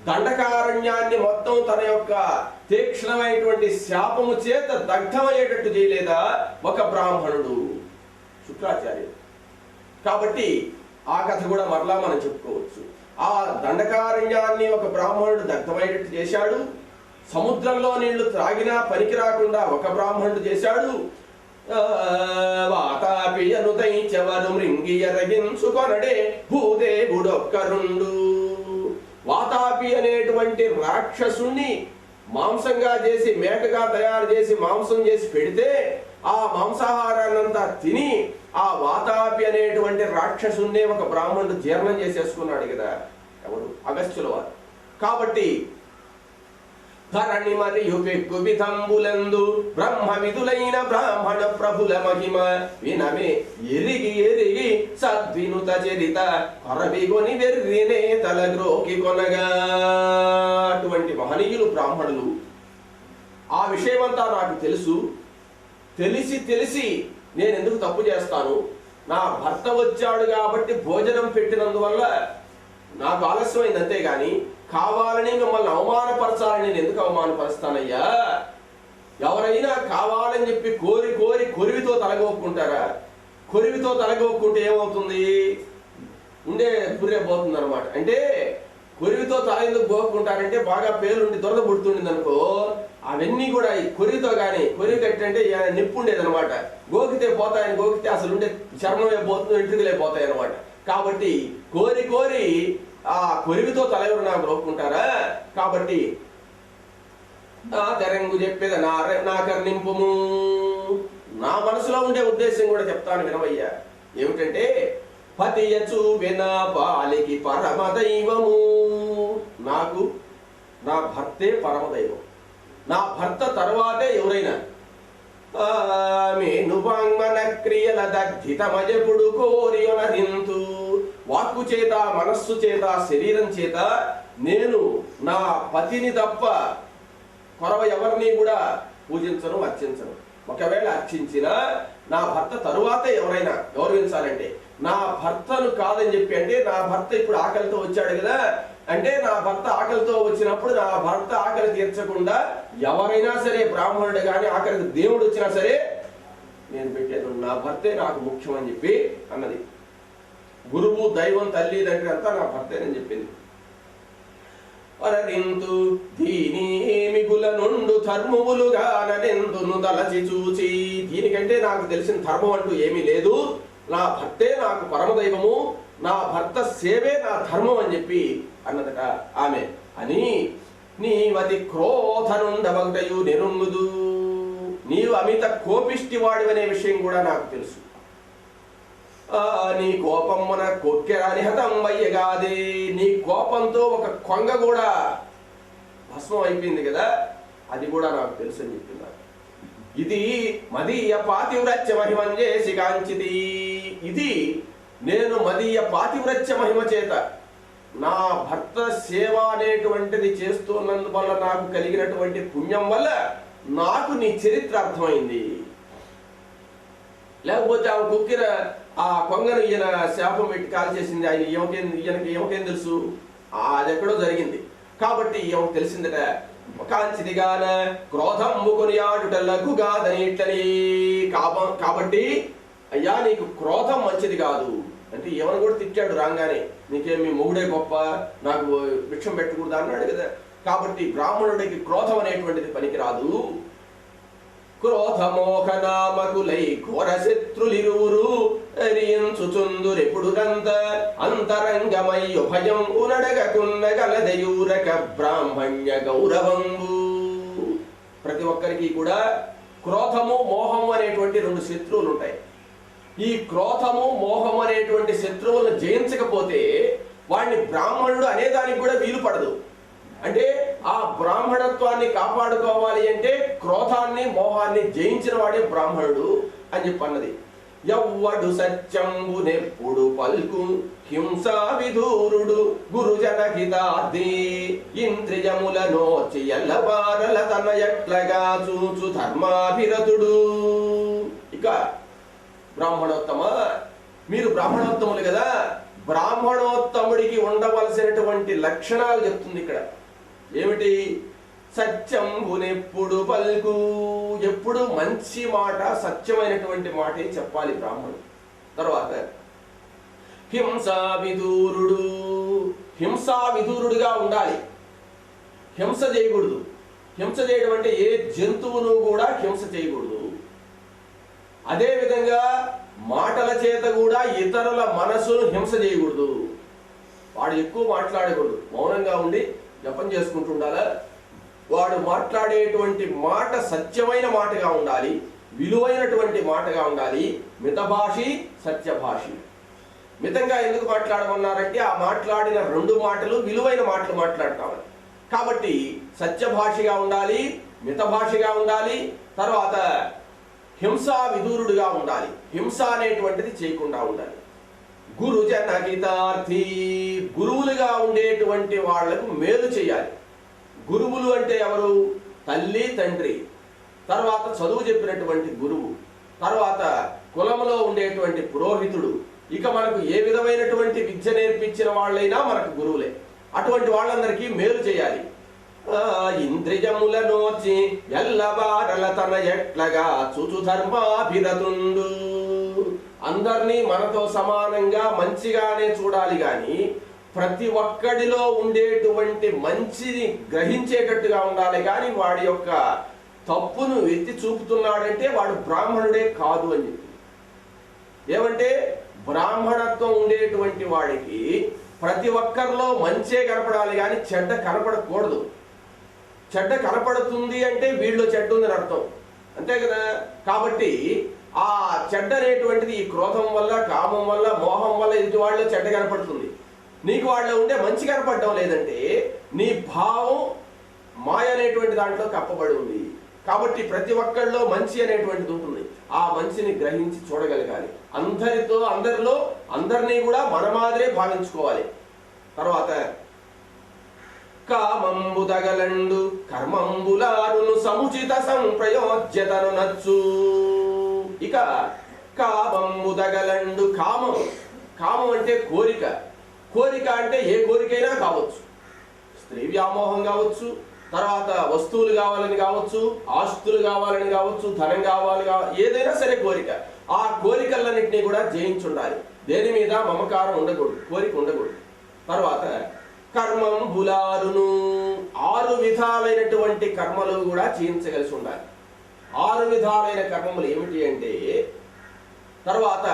దండకారణ్యాన్ని మొత్తం తన యొక్క తీక్ష్ణమైనటువంటి శాపము చేత దగ్ధమయ్యేటట్టు చేయలేదా ఒక బ్రాహ్మణుడు? శుక్రాచార్యుడు. కాబట్టి ఆ కథ కూడా మరలా మనం చెప్పుకోవచ్చు. ఆ దండకారణ్యాన్ని ఒక బ్రాహ్మణుడు దగ్ధమయ్యేట్టు చేశాడు. సముద్రంలో నీళ్లు త్రాగినా పనికి రాకుండా ఒక బ్రాహ్మణుడు చేశాడు. వాతాపి అనుతైంచెవరు మృంగియరగించుకొనడే భూదేవుడొక్కరుండు. వాతాపి అనేటువంటి రాక్షసుణ్ణి మాంసంగా చేసి, మేకగా తయారు చేసి మాంసం చేసి పెడితే ఆ మాంసాహారాన్నంతా తిని ఆ వాతాపి అనేటువంటి రాక్షసుణ్ణి ఒక బ్రాహ్మణుడు జీర్ణం చేసేసుకున్నాడు కదా, ఎవరు? అగస్త్యుల వారు. కాబట్టి ధరణి మరియు పెక్కు విధంబులందు బ్రహ్మ విధులైన బ్రాహ్మణ ప్రభుల మహిమ వినమే ఎరిగి ఎరిగి సద్వినుత చరిత కొరవిగొని వెర్రినే తలగ్రోకి కొనగా. అటువంటి మహనీయులు బ్రాహ్మణులు. ఆ విషయమంతా నాకు తెలుసు. తెలిసి నేను ఎందుకు తప్పు చేస్తాను? నా భర్త వచ్చాడు కాబట్టి భోజనం పెట్టినందువల్ల నాకు ఆలస్యమైంది, అంతేగాని కావాలని మిమ్మల్ని అవమానపరచాలని నేను ఎందుకు అవమానపరుస్తానయ్యా? ఎవరైనా కావాలని చెప్పి కోరి కొరివితో తలగొక్కుంటారా? కొరివితో తలగొక్కుంటే ఏమవుతుంది? ఉండే పుర్రె పోతుంది అనమాట. అంటే కొరివితో తల ఎందుకు గోక్కుంటారంటే బాగా పేలుండి దురద పుడుతుండింది అనుకో, అవన్నీ కూడా ఈ కొరివితో కానీ, కొరివి కట్టంటే నిప్పు ఉండేది అనమాట. గోకితే పోతాయని గోకితే అసలు ఉండే చర్మమే పోతుంది, వెంట్రుకలే పోతాయి అనమాట. కాబట్టి కోరి ఆ కొరివితో తల ఎవరు నాకు గోక్కుంటారా? కాబట్టి తెరంగు చెప్పేది నా కర్ణింపుము. నా మనసులో ఉండే ఉద్దేశం కూడా చెప్తాను వినవయ్యా. ఏమిటంటే పతియచు వినా పాలికి పరమదైవము. నాకు నా భర్తే పరమదైవం. నా భర్త తర్వాతే ఎవరైనా. మేను వాంగ్మన క్రియల దగ్ధితమజపుడు కోరియొనరింతు. వాక్కు చేత, మనస్సు చేత, శరీరం చేత నేను నా పతిని తప్ప కొరవ ఎవరిని కూడా పూజించను, అర్చించను. ఒకవేళ అర్చించినా నా భర్త తరువాతే ఎవరైనా గౌరవించాలంటే, నా భర్తను కాదని చెప్పి, అంటే నా భర్త ఇప్పుడు ఆకలితో వచ్చాడు కదా, అంటే నా భర్త ఆకలితో వచ్చినప్పుడు నా భర్త ఆకలి తీర్చకుండా ఎవరైనా సరే, బ్రాహ్మణుడు కానీ ఆకలికి దేవుడు వచ్చినా సరే నేను పెట్టేది నా భర్తే నాకు ముఖ్యం అని చెప్పి అన్నది. గురువు, దైవం, తల్లి, తండ్రి అంతా నా భర్తేనని చెప్పింది. వరరింతు దీని మిగుల నుండు ధర్మములుగా ననెందును దలచి చూచి. దీనికంటే నాకు తెలిసిన ధర్మం అంటూ ఏమీ లేదు. నా భర్తే నాకు పరమదైవము, నా భర్త సేవే నా ధర్మం అని చెప్పి అన్నదట ఆమె. అని నీవతి క్రోధనుండవగటయు నిరుంగుదు. నీవు అమిత కోపిష్టి వాడివనే విషయం కూడా నాకు తెలుసు. నీ కోపమున కొక్కెర నిహతం వయ్యగాదే. నీ కోపంతో ఒక కొంగ కూడా భస్మం అయిపోయింది కదా, అది కూడా నాకు తెలుసు అని చెప్తున్నారు. ఇది మదీయ పాతివ్రత్య మహిమం చేసి కాంచితి. ఇది నేను మదీయ పాతివ్రత్య మహిమ చేత నా భర్త సేవ అనేటువంటిది చేస్తున్నందువల్ల నాకు కలిగినటువంటి పుణ్యం వల్ల నాకు నీ చరిత్ర అర్థమైంది. లేకపోతే ఆ కుక్కిర ఆ కొంగను ఈయన శాపం పెట్టి కాల్ చేసింది, ఆయన ఈయనకేం తెలుసు? అది ఎక్కడో జరిగింది కాబట్టి ఈమెకు తెలిసిందట. కాంచిదిగాన క్రోధంబు కొనియాడుట లఘుగాదని ఇట్లని. కాబట్టి అయ్యా నీకు క్రోధం మంచిది కాదు అంటే ఏమని కూడా తిట్టాడు రాగానే. నీకేమి మొగుడే గొప్ప, నాకు భిక్షం పెట్టకూడదు అన్నాడు కదా. కాబట్టి బ్రాహ్మణుడికి క్రోధం అనేటువంటిది పనికిరాదు. క్రోధమోహనామకులై ఘోర శత్రులిరువురు చుచుందురెప్పుడునంత అంతరంగమై ఉభయం ఉనడగకున్న గలదయూరక బ్రాహ్మణ్య గౌరవంబు. ప్రతి ఒక్కరికి కూడా క్రోధము, మోహము అనేటువంటి రెండు శత్రువులు ఉంటాయి. ఈ క్రోధము, మోహం అనేటువంటి శత్రువులను జయించకపోతే వాడిని బ్రాహ్మణుడు అనేదానికి కూడా వీలు పడదు. అంటే ఆ బ్రాహ్మణత్వాన్ని కాపాడుకోవాలి అంటే క్రోధాన్ని, మోహాన్ని జయించిన వాడే బ్రాహ్మణుడు అని చెప్పన్నది. ఎవ్వడు సత్యంబునెప్పుడు పల్కు హింసా విధూరుడు గురుజన హితార్థి ఇంద్రియముల నోచి ఎల్లవారల తన ఎట్లగా చూచు ధర్మాభిరతుడు. ఇక బ్రాహ్మణోత్తమ, మీరు బ్రాహ్మణోత్తములు కదా, బ్రాహ్మణోత్తముడికి ఉండవలసినటువంటి లక్షణాలు చెప్తుంది ఇక్కడ. ఏమిటి? సత్యంబునెప్పుడు పల్కు. ఎప్పుడు మంచి మాట, సత్యమైనటువంటి మాటే చెప్పాలి బ్రాహ్మణుడు. తర్వాత హింసా విదూరుడు, హింసా విదూరుడుగా ఉండాలి. హింస చేయకూడదు. హింస చేయడం అంటే ఏ జంతువును కూడా హింస చేయకూడదు. అదేవిధంగా మాటల చేత కూడా ఇతరుల మనసును హింస చేయకూడదు. వాడు ఎక్కువ మాట్లాడకూడదు, మౌనంగా ఉండి జపం చేసుకుంటూ ఉండాలా. వాడు మాట్లాడేటువంటి మాట సత్యమైన మాటగా ఉండాలి, విలువైనటువంటి మాటగా ఉండాలి. మితభాషి సత్యభాషి. మితంగా ఎందుకు మాట్లాడమన్నారంటే ఆ మాట్లాడిన 2 మాటలు విలువైన మాటలు మాట్లాడతామని. కాబట్టి సత్యభాషిగా ఉండాలి, మితభాషిగా ఉండాలి. తర్వాత హింసా విదూరుడుగా ఉండాలి. హింస అనేటువంటిది చేయకుండా ఉండాలి. గురుజన హితార్థి, గురువులుగా ఉండేటువంటి వాళ్లకు మేలు చేయాలి. గురువులు అంటే ఎవరు? తల్లి తండ్రి, తర్వాత చదువు చెప్పినటువంటి గురువు, తర్వాత కులంలో ఉండేటువంటి పురోహితుడు, ఇక మనకు ఏ విధమైనటువంటి విద్య నేర్పించిన వాళ్ళైనా మనకు గురువులే. అటువంటి వాళ్ళందరికీ మేలు చేయాలి. ఇంద్రియముల నోచి ఎల్లబారల తన ఎట్లగా చుచు ధర్మాభిరతుండు. అందరినీ మనతో సమానంగా మంచిగానే చూడాలి, కానీ ప్రతి ఒక్కడిలో ఉండేటువంటి మంచిని గ్రహించేటట్టుగా ఉండాలి. కానీ వాడి యొక్క తప్పును ఎత్తి చూపుతున్నాడంటే వాడు బ్రాహ్మణుడే కాదు అని చెప్పి. ఏమంటే బ్రాహ్మణత్వం ఉండేటువంటి వాడికి ప్రతి ఒక్కరిలో మంచే కనపడాలి, కానీ చెడ్డ కనపడకూడదు. చెడ్డ కనపడుతుంది అంటే వీళ్ళు చెడ్డ ఉందని అర్థం, అంతే కదా. కాబట్టి ఆ చెడ్డ అనేటువంటిది ఈ క్రోధం వల్ల, కామం వల్ల, మోహం వల్ల ఇది వాళ్ళలో చెడ్డ కనపడుతుంది. నీకు వాళ్ళలో ఉండే మంచి కనపడడం లేదంటే నీ భావం మాయ అనేటువంటి దాంట్లో కప్పబడి ఉంది. కాబట్టి ప్రతి ఒక్కళ్ళలో మంచి అనేటువంటిది ఉంటుంది. ఆ మంచిని గ్రహించి చూడగలగాలి. అందరిలో అందరినీ కూడా మన మాదిరే భావించుకోవాలి. తర్వాత కామంబు తగలండు కర్మంబులారును సముచిత సంప్రయోజ్యతను నచ్చు. ఇక కామంబు తగలండు, కామం, కామం అంటే కోరిక. కోరిక అంటే ఏ కోరికైనా కావచ్చు. స్త్రీ వ్యామోహం కావచ్చు, తర్వాత వస్తువులు కావాలని కావచ్చు, ఆస్తులు కావాలని కావచ్చు, ధనం కావాలి, ఏదైనా సరే కోరిక. ఆ కోరికలన్నింటినీ కూడా జయించుండాలి. దేని మీద మమకారం ఉండకూడదు, కోరిక ఉండకూడదు. తర్వాత కర్మం బులారును, 6 విధాలైనటువంటి కర్మలు కూడా చేయించగలిసి ఉండాలి. 6 విధాలైన కర్మములు ఏమిటి అంటే, తర్వాత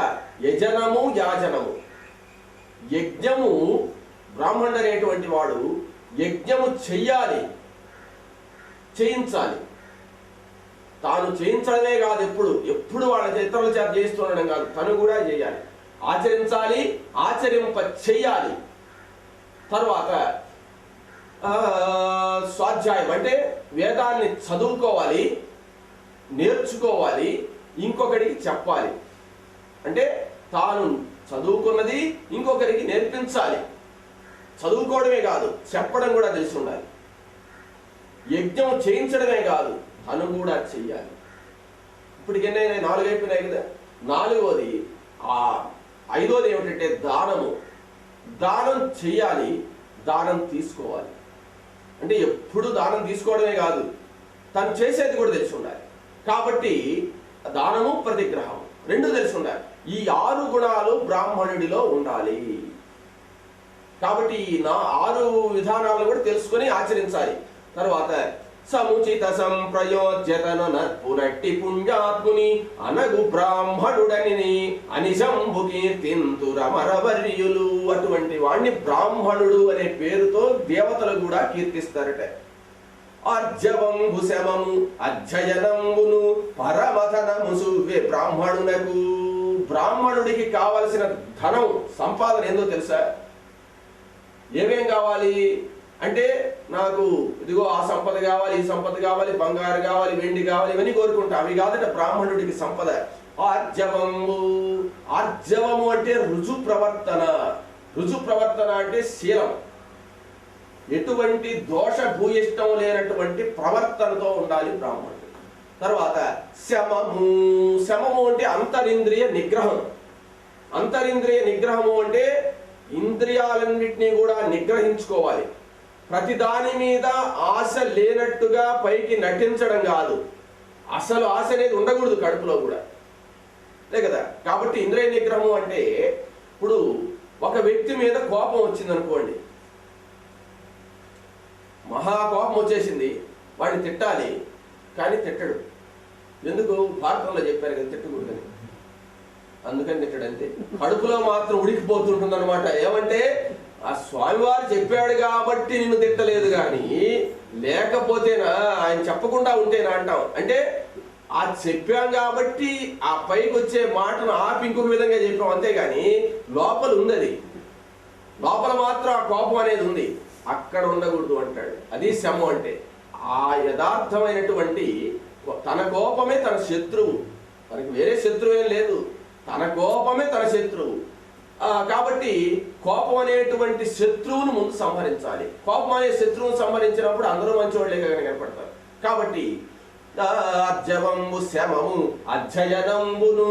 యజనము యాజనము. యజ్ఞము, బ్రాహ్మణుడు అనేటువంటి వాడు యజ్ఞము చెయ్యాలి, చేయించాలి. తాను చేయించడమే కాదు, ఎప్పుడు వాళ్ళ ఇతరుల చేత చేస్తుండడం కాదు, తను కూడా చేయాలి, ఆచరించాలి, ఆచరింప చెయ్యాలి. తర్వాత స్వాధ్యాయం అంటే వేదాన్ని చదువుకోవాలి, నేర్చుకోవాలి, ఇంకొకరికి చెప్పాలి. అంటే తాను చదువుకున్నది ఇంకొకరికి నేర్పించాలి. చదువుకోవడమే కాదు, చెప్పడం కూడా తెలిసి ఉండాలి. యజ్ఞం చేయించడమే కాదు, తను కూడా చెయ్యాలి. ఇప్పటికి ఎన్నైనా 4 అయిపోయినాయి కదా. 4వది, 5వది ఏమిటంటే దానము. దానం చెయ్యాలి, దానం తీసుకోవాలి. అంటే ఎప్పుడు దానం తీసుకోవడమే కాదు, తను చేసేది కూడా తెలిసి ఉండాలి. కాబట్టి దానము, ప్రతిగ్రహం 2 తెలిసి ఉండాలి. ఈ 6 గుణాలు బ్రాహ్మణుడిలో ఉండాలి. కాబట్టి ఈ 6 విధానాలను కూడా తెలుసుకొని ఆచరించాలి. తర్వాత సముచిత సంప్రయోజ్యతను నర్పునట్టి పుణ్యాత్ముని అనగు బ్రాహ్మణుడని అనిశంభు కీర్తింతురమరవర్యులు. అటువంటి వాణ్ణి బ్రాహ్మణుడు అనే పేరుతో దేవతలు కూడా కీర్తిస్తారట. అర్జవంబు శమము అధ్యయనంబును పరమధనము సువ్వే బ్రాహ్మణునకు. బ్రాహ్మణుడికి కావలసిన ధనం, సంపాదన ఏందో తెలుసా? ఏమేం కావాలి అంటే, నాకు ఇదిగో ఆ సంపద కావాలి, ఈ సంపద కావాలి, బంగారు కావాలి, వెండి కావాలి, ఇవన్నీ కోరుకుంటా. అవి కాదట బ్రాహ్మణుడికి సంపద. ఆర్జవము, ఆర్జవము అంటే రుజు ప్రవర్తన. రుజు ప్రవర్తన అంటే శీలం, ఎటువంటి దోష భూయిష్టం లేనటువంటి ప్రవర్తనతో ఉండాలి బ్రాహ్మణుడు. తర్వాత శమము, శమము అంటే అంతరింద్రియ నిగ్రహం. అంతరింద్రియ నిగ్రహము అంటే ఇంద్రియాలన్నింటినీ కూడా నిగ్రహించుకోవాలి. ప్రతి దాని మీద ఆశ లేనట్టుగా పైకి నటించడం కాదు. అసలు ఆశ అనేది ఉండకూడదు కడుపులో కూడా. లే కదా. కాబట్టి ఇంద్రియ నిగ్రహం అంటే ఇప్పుడు ఒక వ్యక్తి మీద కోపం వచ్చింది అనుకోండి, మహా కోపం వచ్చేసింది, వాడిని తిట్టాలి కానీ తిట్టడు. ఎందుకు? భారతంలో చెప్పారు కదా తిట్టకూడదని, అందుకని తిట్టడంతే. కడుపులో మాత్రం ఉడికిపోతుంటుంది అనమాట. ఏమంటే ఆ స్వామివారు చెప్పాడు కాబట్టి నిన్ను తిట్టలేదు కానీ, లేకపోతేనా ఆయన చెప్పకుండా ఉంటేనా అంటాం. అంటే ఆ చెప్పాం కాబట్టి ఆ పైకి వచ్చే మాటను ఆపి ఇంకొక విధంగా చెప్పాం, అంతేగాని లోపల ఉంది, అది లోపల మాత్రం ఆ కోపం అనేది ఉంది, అక్కడ ఉండకూడదు అంటాడు. అది శమం అంటే. ఆ యథార్థమైనటువంటి తన కోపమే తన శత్రువు, మనకి వేరే శత్రువు ఏం లేదు, తన కోపమే తన శత్రువు. కాబట్టి కోపం అనేటువంటి శత్రువును ముందు సంహరించాలి. కోపం అనే శత్రువును సంహరించినప్పుడు అందరూ మంచివాళ్ళే కనపడతారు. కాబట్టి అర్జవంబు శమము అధ్యయనంబును,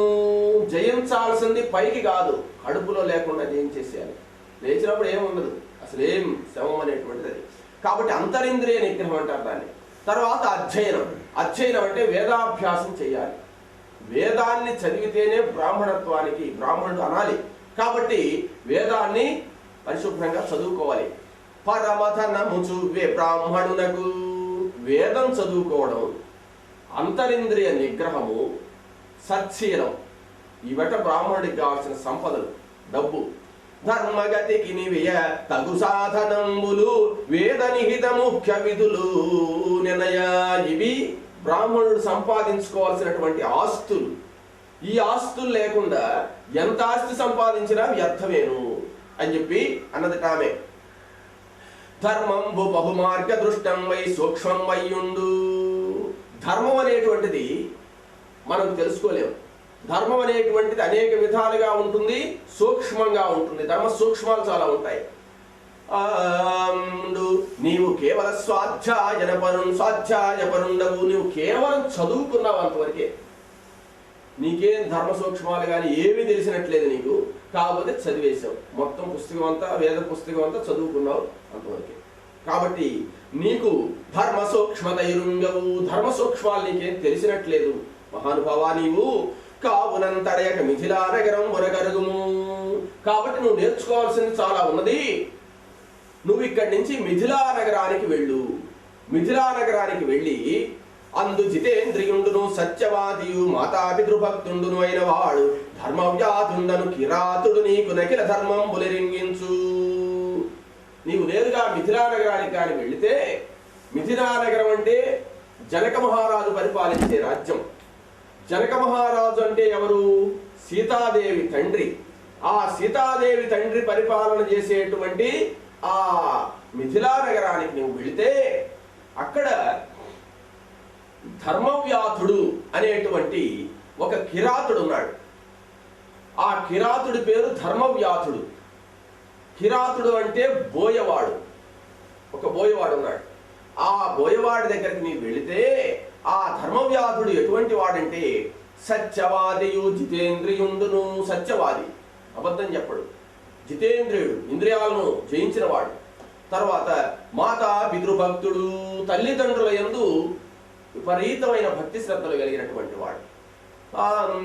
జయించాల్సింది పైకి కాదు, కడుపులో లేకుండా జయించేసేయాలి. లేచినప్పుడు ఏముండదు, అసలు ఏం శమం అనేటువంటిది అది. కాబట్టి అంతరింద్రియ నిగ్రహం అంటారు దాన్ని. తర్వాత అధ్యయనం. అధ్యయనం అంటే వేదాభ్యాసం చేయాలి. వేదాన్ని చదివితేనే బ్రాహ్మణత్వానికి బ్రాహ్మణుడు అనాలి. కాబట్టి వేదాన్ని పరిశుభ్రంగా చదువుకోవాలి. పరమథనము చూవే బ్రాహ్మణునకు, వేదం చదువుకోవడం, అంతరింద్రియ నిగ్రహము, సత్శీలం, ఇవట బ్రాహ్మణుడికి కావాల్సిన సంపదలు. డబ్బు, ధర్మగతికి నివియ తగు సాధనంబులు, వేద నిహిత ముఖ్య విధులు నిర్ణయ, ఇవి బ్రాహ్మణుడు సంపాదించుకోవాల్సినటువంటి ఆస్తులు. ఈ ఆస్తులు లేకుండా ఎంత ఆస్తి సంపాదించినా వ్యర్థమేను అని చెప్పి అన్నది తామే. ధర్మంబు బహుమార్గ దృష్టం వై సూక్ష్మం వయ్యుండు. ధర్మం అనేటువంటిది మనం తెలుసుకోలేము. ధర్మం అనేటువంటిది అనేక విధాలుగా ఉంటుంది, సూక్ష్మంగా ఉంటుంది. ధర్మ సూక్ష్మాలు చాలా ఉంటాయి. నీవు కేవల స్వాధ్యాయపరుండవు, నీవు కేవలం చదువుకున్నావు అంతవరకే, నీకేం ధర్మ సూక్ష్మాలు కానీ ఏమీ తెలిసినట్లేదు నీకు. కాకపోతే చదివేశావు, మొత్తం పుస్తకం అంతా, వేద పుస్తకం అంతా చదువుకున్నావు అంతవరకే. కాబట్టి నీకు ధర్మ సూక్ష్మతైరుంగవు, ధర్మ సూక్ష్మాలు నీకేం తెలిసినట్లేదు మహానుభావా నీవు. కావునంతడయక మిథిలా నగరం మురగరుగుము. కాబట్టి నువ్వు నేర్చుకోవాల్సింది చాలా ఉన్నది. నువ్వు ఇక్కడి నుంచి మిథిలా నగరానికి వెళ్ళు. మిథిలా నగరానికి వెళ్ళి అందు జితేంద్రియుండును సత్యవాదియు మాతాపితృభక్తుండును అయిన వాడు ధర్మవ్యాధుండను కిరాతుడు నీకు నకిల ధర్మం బులిరింగించు. నీవు నేరుగా మిథిలా నగరానికి కానీ వెళితే, మిథిలా నగరం అంటే జనక మహారాజు పరిపాలించే రాజ్యం. జనక మహారాజు అంటే ఎవరు? సీతాదేవి తండ్రి. ఆ సీతాదేవి తండ్రి పరిపాలన చేసేటువంటి ఆ మిథిలా నగరానికి నువ్వు వెళితే అక్కడ ధర్మవ్యాధుడు అనేటువంటి ఒక కిరాతుడు ఉన్నాడు. ఆ కిరాతుడి పేరు ధర్మవ్యాధుడు. కిరాతుడు అంటే బోయవాడు. ఒక బోయవాడు ఉన్నాడు. ఆ బోయవాడి దగ్గరికి నీవు వెళితే ఆ ధర్మవ్యాధుడు ఎటువంటి వాడంటే సత్యవాదియు జితేంద్రియుండును. సత్యవాది, అబద్ధం చెప్పడు. జితేంద్రియుడు, ఇంద్రియాలను జయించిన వాడు. తర్వాత మాతా పితృభక్తుడు, తల్లిదండ్రుల యందు విపరీతమైన భక్తి శ్రద్ధలు కలిగినటువంటి వాడు.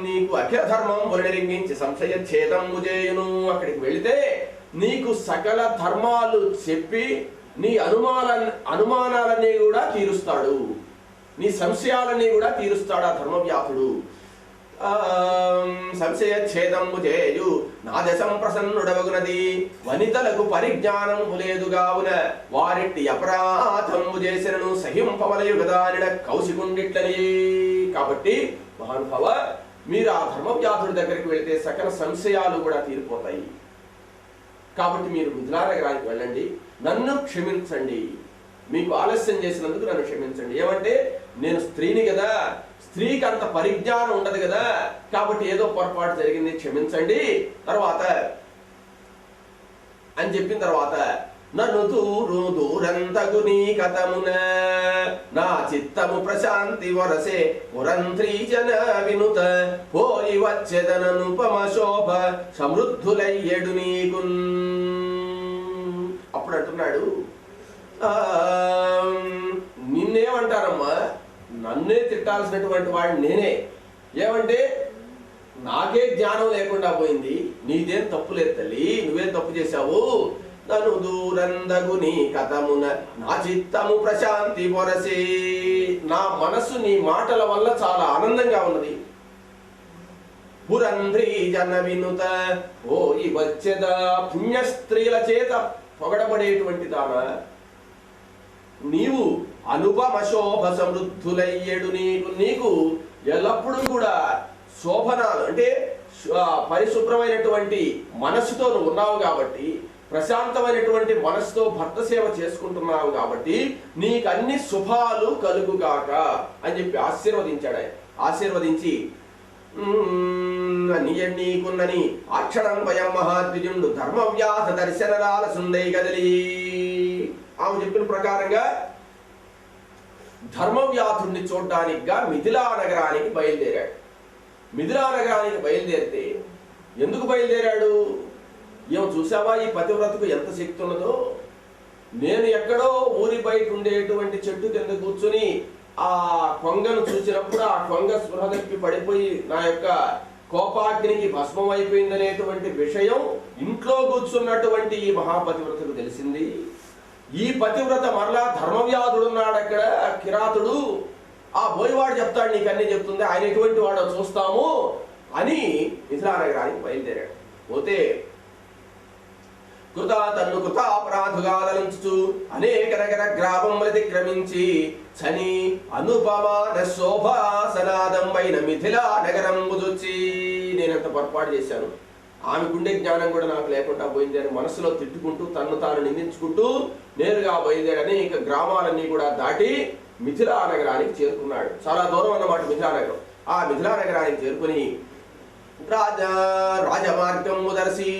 నీకు అఖిల ధర్మం బులరింగించి సంశయ ఛేదము చేయును. అక్కడికి వెళితే నీకు సకల ధర్మాలు చెప్పి నీ అనుమానాలన్నీ కూడా తీరుస్తాడు, నీ సంశయాలన్నీ కూడా తీరుస్తాడు ఆ ధర్మవ్యాధుడు. సంశయ ఛేదము చేయు నాదశం ప్రసన్నుడవగునది, వనితలకు పరిజ్ఞానము లేదుగావున వారిట్టి అపరాధము చేసినను సహింపవలయు గదానిడ కౌశికుండిట్లని. కాబట్టి మహానుభావ, మీరు ఆ ధర్మవ్యాధుడి దగ్గరికి వెళితే సకల సంశయాలు కూడా తీరిపోతాయి. కాబట్టి మీరు మిథిలా నగరానికి వెళ్ళండి, నన్ను క్షమించండి, మీకు ఆలస్యం చేసినందుకు నన్ను క్షమించండి. ఏమంటే నేను స్త్రీని కదా, స్త్రీకి అంత పరిజ్ఞానం ఉండదు కదా, కాబట్టి ఏదో పొరపాటు జరిగింది, క్షమించండి తర్వాత అని చెప్పిన తర్వాత నన్ను దూరంతగు నీ కథమున నా చిత్తము ప్రశాంతి వరసే పురంత్రీజన వినుత పోయి వచ్చేదననుపమ శోభ సమృద్ధులయ్యడు నీకు. అప్పుడు అంటున్నాడు, నిన్నేమంటారమ్మా, నన్నే తిట్టాల్సినటువంటి వాడు నేనే. ఏమంటే నాకే జ్ఞానం లేకుండా పోయింది, నీదేం తప్పు లేదు తల్లి, నువ్వేం తప్పు చేశావు, నన్ను దూరందగు నీ కథమున నా చిత్తము ప్రశాంతి పొరసే, నా మనస్సు నీ మాటల వల్ల చాలా ఆనందంగా ఉన్నది. పురంధ్రీ జన వినుత ఓ ఈ వచ్చేద పుణ్య స్త్రీల చేత పొగడబడేటువంటి దాన, నీవు అనుపమ శోభ సమృద్ధులయ్యేడు, నీకు ఎల్లప్పుడూ కూడా శోభనాలు అంటే పరిశుభ్రమైనటువంటి మనస్సుతో నువ్వు ఉన్నావు కాబట్టి, ప్రశాంతమైనటువంటి మనస్సుతో భర్త సేవ చేసుకుంటున్నావు కాబట్టి నీకు అన్ని శుభాలు కలుగుగాక అని చెప్పి ఆశీర్వదించాడు. ఆయన ఆశీర్వదించి నీకున్నని అక్షరం భయం మహాద్విజుండు ధర్మవ్యాస దర్శనరాల సుందై గదలి. ఆమె చెప్పిన ప్రకారంగా ధర్మవ్యాధుడిని చూడడానికిగా మిథిలా నగరానికి బయలుదేరాడు. మిథిలా నగరానికి బయలుదేరితే ఎందుకు బయలుదేరాడు? ఏమో చూసావా ఈ పతివ్రతకు ఎంత శక్తి ఉన్నదో, నేను ఎక్కడో ఊరి బయట ఉండేటువంటి చెట్టు కింద కూర్చుని ఆ కొంగను చూసినప్పుడు ఆ కొంగ స్పృహ తప్పి పడిపోయి నా యొక్క కోపాగ్నికి భస్మం అయిపోయిందనేటువంటి విషయం ఇంట్లో కూర్చున్నటువంటి ఈ మహాపతివ్రతకు తెలిసింది. ఈ పతివ్రత మరలా ధర్మవ్యాధుడున్నాడు అక్కడ కిరాతుడు, ఆ బోయవాడు చెప్తాడు నీకు అన్ని చెప్తుంది, ఆయన ఎటువంటి వాడో చూస్తాము అని మిథిలా నగరానికి బయలుదేరాడు. పోతే తన్ను కృతాపరాధుగాదలించు అనేక నగర గ్రామములతిక్రమించి చని అనుపమాన శోభాసనాదంబైన మిథిలా నగరం బుజొచ్చి, నేనంత పొరపాటు చేశాను, ఆమెకుండే జ్ఞానం కూడా నాకు లేకుండా పోయింది అని మనసులో తిట్టుకుంటూ తన్ను తాను నిందించుకుంటూ నేరుగా బయలుదేరి అనేక గ్రామాలన్నీ కూడా దాటి మిథిలా నగరానికి చేరుకున్నాడు. చాలా దూరం అన్నమాట మిథిలా నగరం. ఆ మిథిలా నగరానికి చేరుకుని రాజమార్గం దర్శి,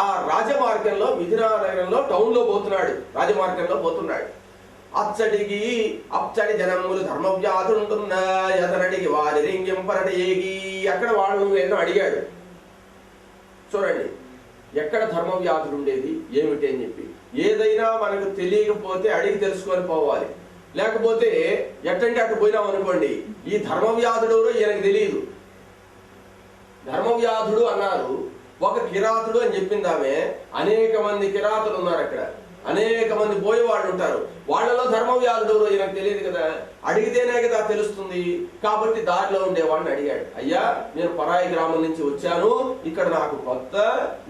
ఆ రాజమార్గంలో మిథిలా నగరంలో టౌన్ లో పోతున్నాడు, రాజమార్గంలో పోతున్నాడు. అచ్చడి జనములు ధర్మవ్యాధుంటున్న అతనడిగి వారి రింగింపరడేగి, అక్కడ వాళ్ళు ఏదో అడిగాడు. చూడండి ఎక్కడ ధర్మవ్యాధుడు ఉండేది ఏమిటి అని చెప్పి, ఏదైనా మనకు తెలియకపోతే అడిగి తెలుసుకొని పోవాలి, లేకపోతే ఎట్టంటే అటు పోయినాం అనుకోండి ఈ ధర్మవ్యాధుడు ఈయనకు తెలియదు. ధర్మవ్యాధుడు అన్నారు, ఒక కిరాతుడు అని చెప్పింది ఆమె. అనేక మంది కిరాతులు ఉన్నారు అక్కడ, అనేక మంది పోయేవాళ్ళు ఉంటారు, వాళ్ళలో ధర్మవ్యాధుడు ఈయనకు తెలియదు కదా, అడిగితేనే కదా తెలుస్తుంది. కాబట్టి దారిలో ఉండేవాడిని అడిగాడు, అయ్యా నేను పరాయి గ్రామం నుంచి వచ్చాను, ఇక్కడ నాకు కొత్త,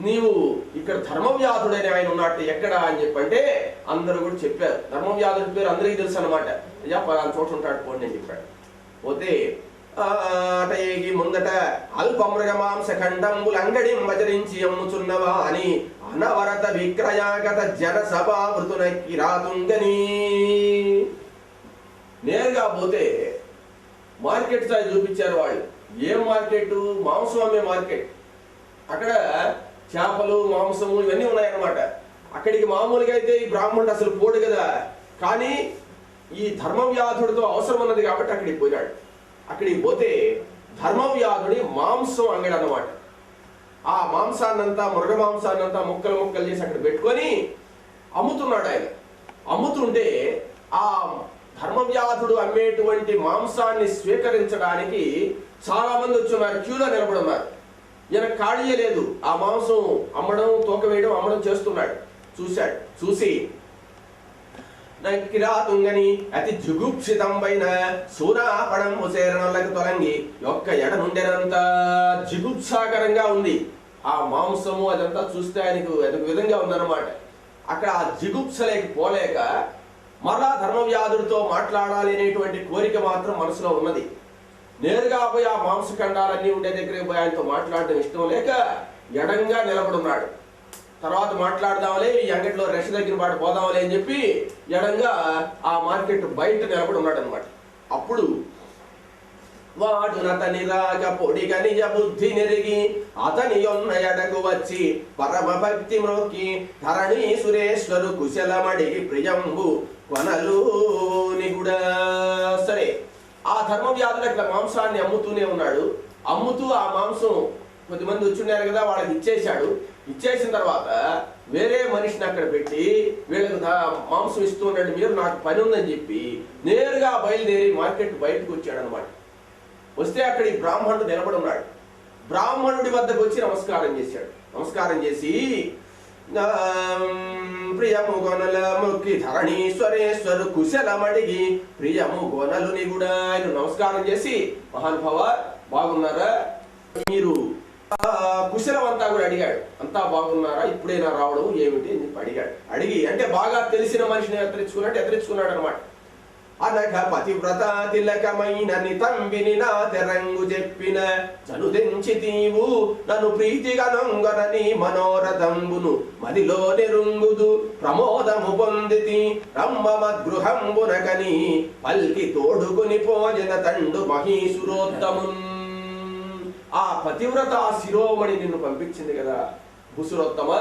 నీవు ఇక్కడ ధర్మవ్యాధుడని ఆయన ఉన్నట్టు ఎక్కడ అని చెప్పంటే అందరూ కూడా చెప్పారు. ధర్మవ్యాధుడి పేరు అందరికీ తెలుసు అనమాట. అయ్యా పలానా చోట ఉంటాడు పోండి అని చెప్పాడు. పోతే అటేగి ముందట అల్పమృగమాంసఖండంబులంగడి మజరించి అమ్ముచున్నవా అని అనవరత విక్రయాగత జన సభావృతున కిరాతుంగని. నేరుగా పోతే మార్కెట్ స్థాయి చూపించారు వాళ్ళు. ఏం మార్కెట్? మాంసం అమ్మే మార్కెట్. అక్కడ చేపలు మాంసము ఇవన్నీ ఉన్నాయన్నమాట. అక్కడికి మామూలుగా అయితే ఈ బ్రాహ్మణుడు అసలు పోడు కదా, కానీ ఈ ధర్మవ్యాధుడితో అవసరం ఉన్నది కాబట్టి అక్కడికి పోయాడు. అక్కడికి పోతే ధర్మవ్యాధుడి మాంసం అంగడి అన్నమాట. ఆ మాంసాన్నంతా మృగ మాంసాన్నంతా ముక్కలు ముక్కలు చేసి అక్కడ పెట్టుకొని అమ్ముతున్నాడు ఆయన. అమ్ముతుంటే ఆ ధర్మవ్యాధుడు అమ్మేటువంటి మాంసాన్ని స్వీకరించడానికి చాలా మంది వచ్చున్నారు, క్యూలో నిలబడి ఉన్నారు. ఈయన ఖాళీ లేదు, ఆ మాంసం అమ్మడం తూక వేయడం అమ్మడం చేస్తున్నాడు. చూశాడు, చూసి కిరాతుంగని అతి జుగుప్సితంపైన సూనాపడం ముసేరణలకు తొలంగి యొక్క ఎడ నుండెనంత జిగుప్సాకరంగా ఉంది ఆ మాంసము. అదంతా చూస్తే ఆయనకు అదొక విధంగా ఉందన్నమాట. అక్కడ ఆ జిగుప్సలేకి పోలేక మరలా ధర్మవ్యాధుడితో మాట్లాడాలి అనేటువంటి కోరిక మాత్రం మనసులో ఉన్నది. నేరుగా పోయి ఆ మాంసఖండాలన్నీ ఉండే దగ్గరికి పోయి ఆయనతో మాట్లాడడం ఇష్టం లేక ఎడంగా నిలబడున్నాడు. తర్వాత మాట్లాడదామలే, ఈ అంగట్లో రెష్ దగ్గర పాటు పోదామలే అని చెప్పి ఎడంగా ఆ మార్కెట్ బయట నిలబడి ఉన్నాడు అనమాట. అప్పుడు వాడు నతని రాగ పొడిగ నిజ బుద్ధి నెరిగి అతని యొన్న ఎడకు వచ్చి పరమ భక్తి మ్రోకి ధరణి సురేశ్వరు కుశలమడిగి ప్రియంబు కొనలు నిగుడా. సరే, ఆ ధర్మవ్యాధుడు అట్లా మాంసాన్ని అమ్ముతూనే ఉన్నాడు. అమ్ముతూ ఆ మాంసం కొద్దిమంది వచ్చున్నారు కదా, వాళ్ళకి ఇచ్చేశాడు. ఇచ్చేసిన తర్వాత వేరే మనిషిని అక్కడ పెట్టి వీళ్ళకి మాంసం ఇస్తూ ఉన్నాడు, మీరు నాకు పని ఉందని చెప్పి నేరుగా బయలుదేరి మార్కెట్ బయటకు వచ్చాడు అనమాట. వస్తే అక్కడ ఈ బ్రాహ్మణుడు నిలబడి ఉన్నాడు. బ్రాహ్మణుడి వద్దకు వచ్చి నమస్కారం చేశాడు. నమస్కారం చేసి ప్రియము గొనల మొక్కి ధరణీశ్వరేశ్వరు కుశలమడిగి ప్రియము గొనలు నిగుడా ఆయన నమస్కారం చేసి, మహానుభావ బాగున్నారా, మీరు కుశలం అంతా కూడా అడిగాడు. అంతా బాగున్నారా, ఇప్పుడైనా రావడం ఏమిటి అని చెప్పి అడిగాడు. అడిగి అంటే బాగా తెలిసిన మనిషిని ఎత్తరించుకున్నాడు అనమాట. అనఘ పతివ్రత తిలకమైన నితంబిని నా తెరంగు చెప్పిన చనుదెంచి తీవు నన్ను ప్రీతిగా నొంగనని మనోరథంబును మదిలో నెరుంగుదు ప్రమోదము పొందితి రమ్మ మద్గృహంబునకని పల్కి తోడుకుని పోజన తండు మహీసురోత్తమున్. ఆ పతివ్రత శిరోమణి నిన్ను పంపించింది కదా భూసురోత్తమ,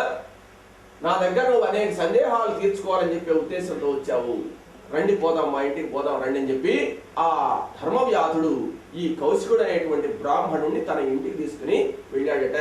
నా దగ్గర నువ్వు అనేక సందేహాలు తీర్చుకోవాలని చెప్పే ఉద్దేశంతో వచ్చావు, రండి పోదాం, మా ఇంటికి పోదాం రండి అని చెప్పి ఆ ధర్మవ్యాధుడు ఈ కౌశికుడు అనేటువంటి బ్రాహ్మణుణ్ణి తన ఇంటికి తీసుకుని వెళ్ళాడట.